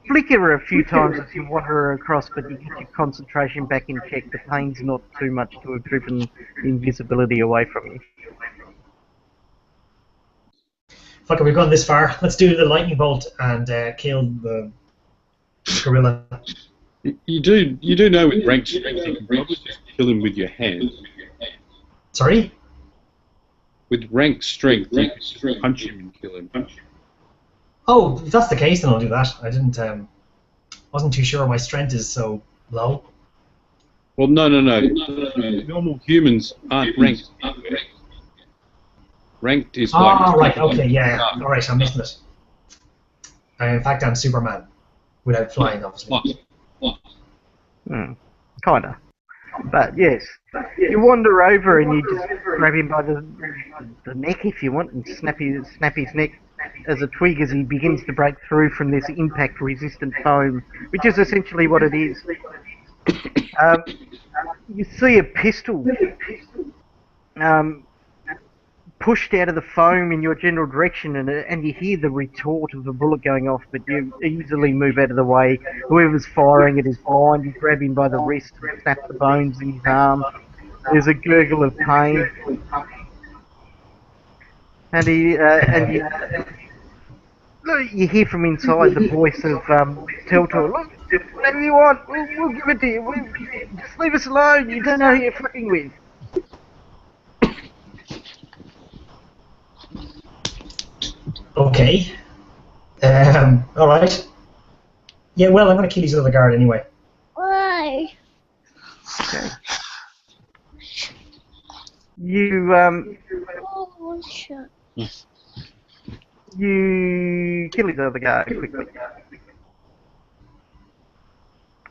flicker a few times as you wander across, but you get your concentration back in check. The pain's not too much to have driven the invisibility away from you. Fuck it, we've gone this far. Let's do the lightning bolt and kill the gorilla. You do know with rank strength you can probably just kill him with your hand. Sorry? With rank strength you can just punch him and kill him. Oh, if that's the case, then I'll do that. I didn't, wasn't too sure my strength is so low. Well, no. Normal humans aren't ranked. Ranked is like... Oh, right, okay, yeah. Alright, I'm missing it. In fact, I'm Superman. Without flying, obviously. Kinda. But yes, you wander over and you just grab him by the neck if you want and snap his neck as a twig as he begins to break through from this impact-resistant foam, which is essentially what it is. You see a pistol pushed out of the foam in your general direction, and you hear the retort of the bullet going off, but you easily move out of the way. Whoever's firing it is blind. You grab him by the wrist and snap the bones in his arm. There's a gurgle of pain, and you hear from inside the voice of Teltor. Look, whatever you want, we'll give it to you. Just leave us alone. You don't know who you're fucking with. Okay. Alright. Yeah, well, I'm going to kill his other guard anyway. Why? Okay. You, Oh, shit. you kill his other guard quickly.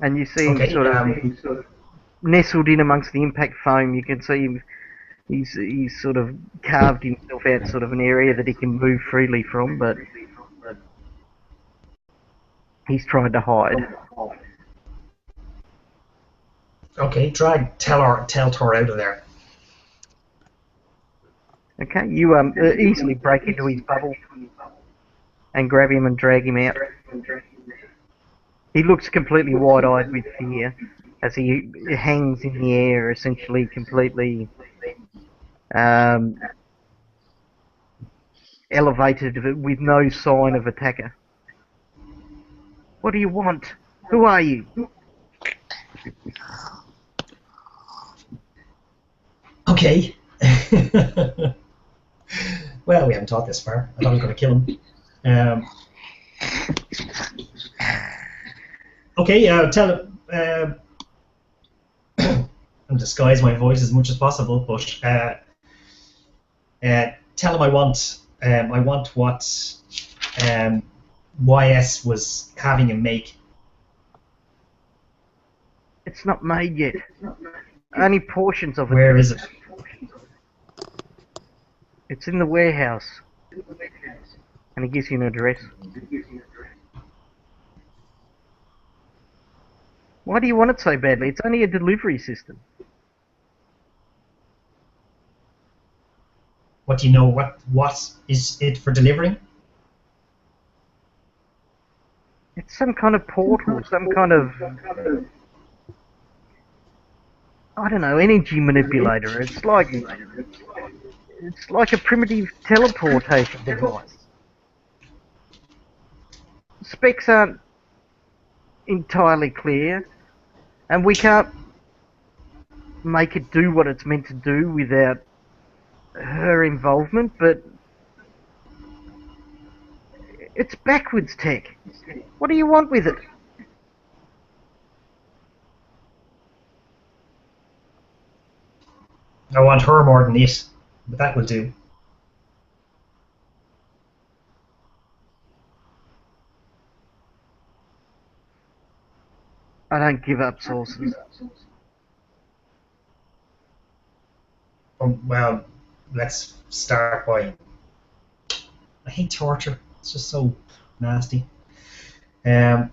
And you see him Okay, sort of nestled in amongst the impact foam. You can see him. He's sort of carved himself out sort of an area that he can move freely from, but he's trying to hide. Okay, drag Teltor out of there. Okay, you easily break into his bubble and grab him and drag him out. He looks completely wide-eyed with fear as he hangs in the air, essentially completely elevated with no sign of attacker. What do you want? Who are you? Okay. Well, we haven't taught this far. I thought I was going to kill him. Okay, tell him. And disguise my voice as much as possible, but tell him I want what YS was having him make. It's not made yet. Only portions of it. Where is it? It's in the warehouse. And he gives you an address. Why do you want it so badly? It's only a delivery system. What do you know? What is it for delivering? It's some kind of portal, some kind of, I don't know, energy manipulator. It's like a primitive teleportation device. Specs aren't entirely clear, and we can't make it do what it's meant to do without her involvement, but it's backwards tech. What do you want with it? I want her more than this, but that will do. I don't give up sources. Well, let's start by. I hate torture. It's just so nasty. Out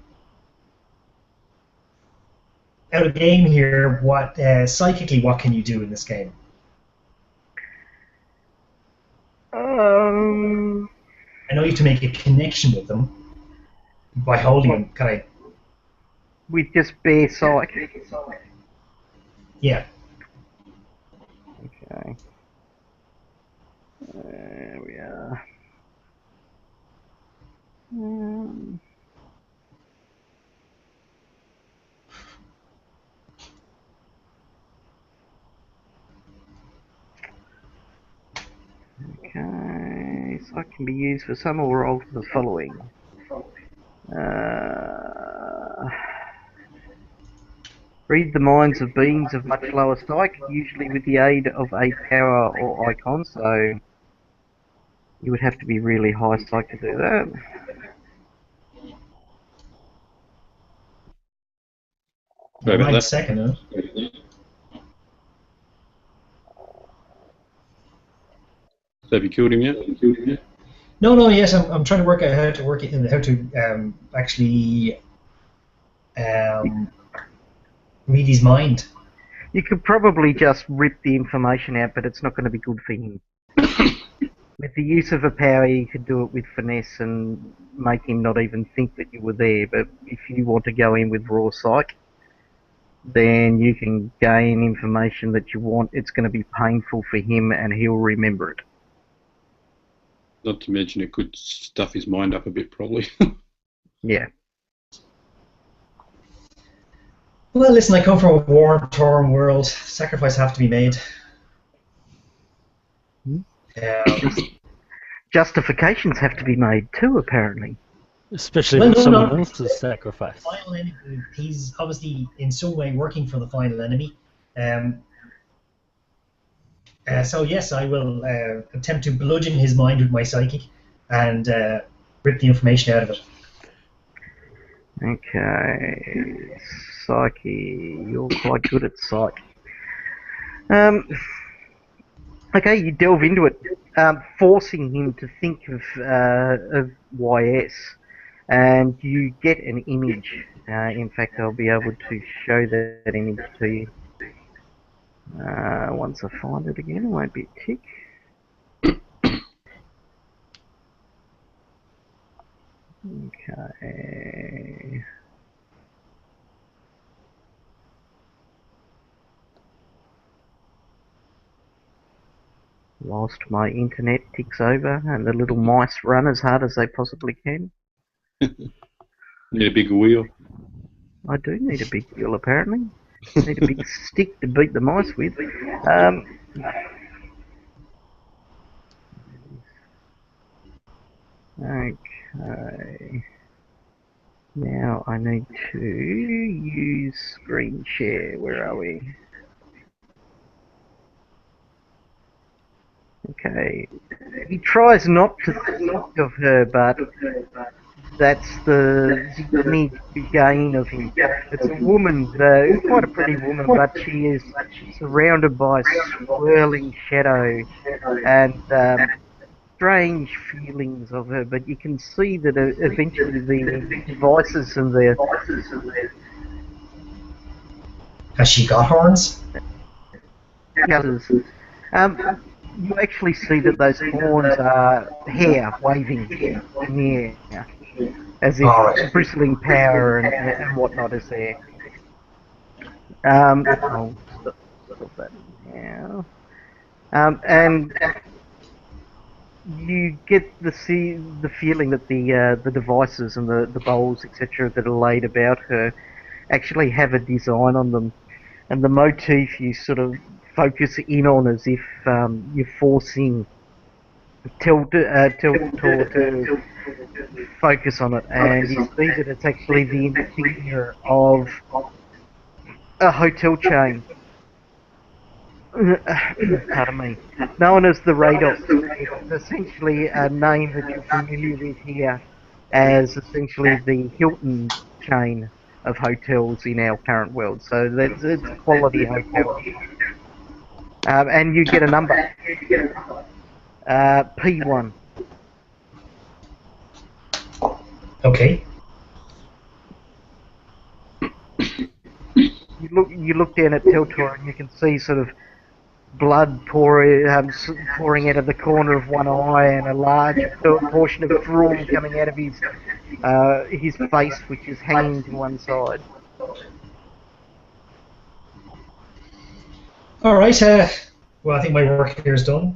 of game here, what psychically, what can you do in this game? I know you have to make a connection with them by holding them. Can I? With just bare psych. Yeah. Okay. There we are. Okay, so it can be used for some or all of the following. Read the minds of beings of much lower psyche, usually with the aid of a power or icon, so you would have to be really high psyche to do that. Sorry about that. Second, So have you killed him yet? No. Yes, I'm trying to work out how to actually read his mind. You could probably just rip the information out, but it's not going to be good for him. With the use of a power, you could do it with finesse and make him not even think that you were there. But if you want to go in with raw psych, then you can gain information that you want. It's going to be painful for him, and he'll remember it. Not to mention it could stuff his mind up a bit, probably. Yeah. Well, listen, I come from a war-torn world. Sacrifices have to be made. Justifications have to be made too, apparently. Especially for someone else's sacrifice. Final enemy, he's obviously in some way working for the final enemy. So yes, I will attempt to bludgeon his mind with my psychic and rip the information out of it. Okay, psyche. You're quite good at psych. Okay, you delve into it, forcing him to think of YS, and you get an image. In fact, I'll be able to show that image to you. Once I find it again, it won't be a tick. Okay. Whilst my internet ticks over and the little mice run as hard as they possibly can. Need a bigger wheel. I do need a big wheel, apparently. Need a big stick to beat the mice with. Okay. Now I need to use screen share. Where are we? Okay. He tries not to think of her, but that's the image you gain of him. It's a woman, quite a pretty woman, but she is surrounded by swirling shadow, and strange feelings of her, but you can see that eventually the devices and the Has she got horns? others, you actually see that those horns are hair waving in the air, as if Alright. bristling power and whatnot is there. I'll stop that now. And you get the feeling that the devices and the bowls, etc., that are laid about her actually have a design on them, and the motif you sort of focus in on as if you're forcing Tiltor to focus on it, and you see that it's actually the insignia of a hotel chain. Pardon me. Known as the Rados. It's essentially a name that you're familiar with here as essentially the Hilton chain of hotels in our current world. So it's a quality hotel. And you get a number. P1. Okay. You look down at Tiltor and you can see sort of blood pouring out of the corner of one eye and a large portion of drool coming out of his face, which is hanging to one side. All right. Well, I think my work here is done.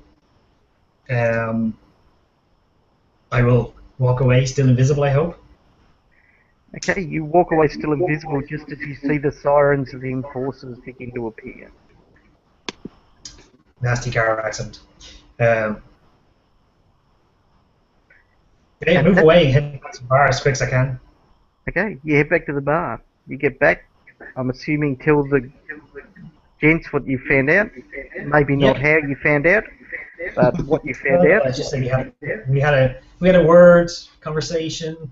I will walk away, still invisible, I hope. Okay, you walk away still invisible just as you see the sirens of the enforcers begin to appear. Nasty car accent. Okay, move away and head to the bar as quick as I can. Okay, you head back to the bar. You get back. I'm assuming tell the gents what you found out. Maybe not how you found out, but what you found out. I just say we had a word conversation.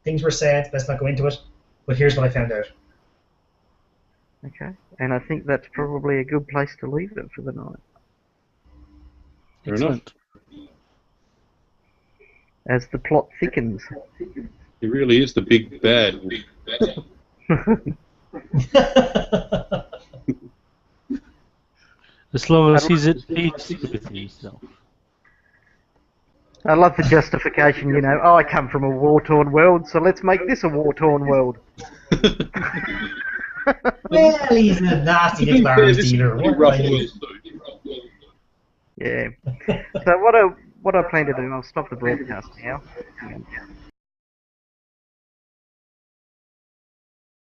Things were said. Let's not go into it. But here's what I found out. Okay, and I think that's probably a good place to leave it for the night. Fair enough. Excellent. As the plot thickens. He really is the big bad. As long as he's at peace with himself. I love the justification, you know, oh, I come from a war-torn world, so let's make this a war-torn world. Well, he's a nasty little arms dealer. What do I need? Yeah. So what I plan to do, I'll stop the broadcast now.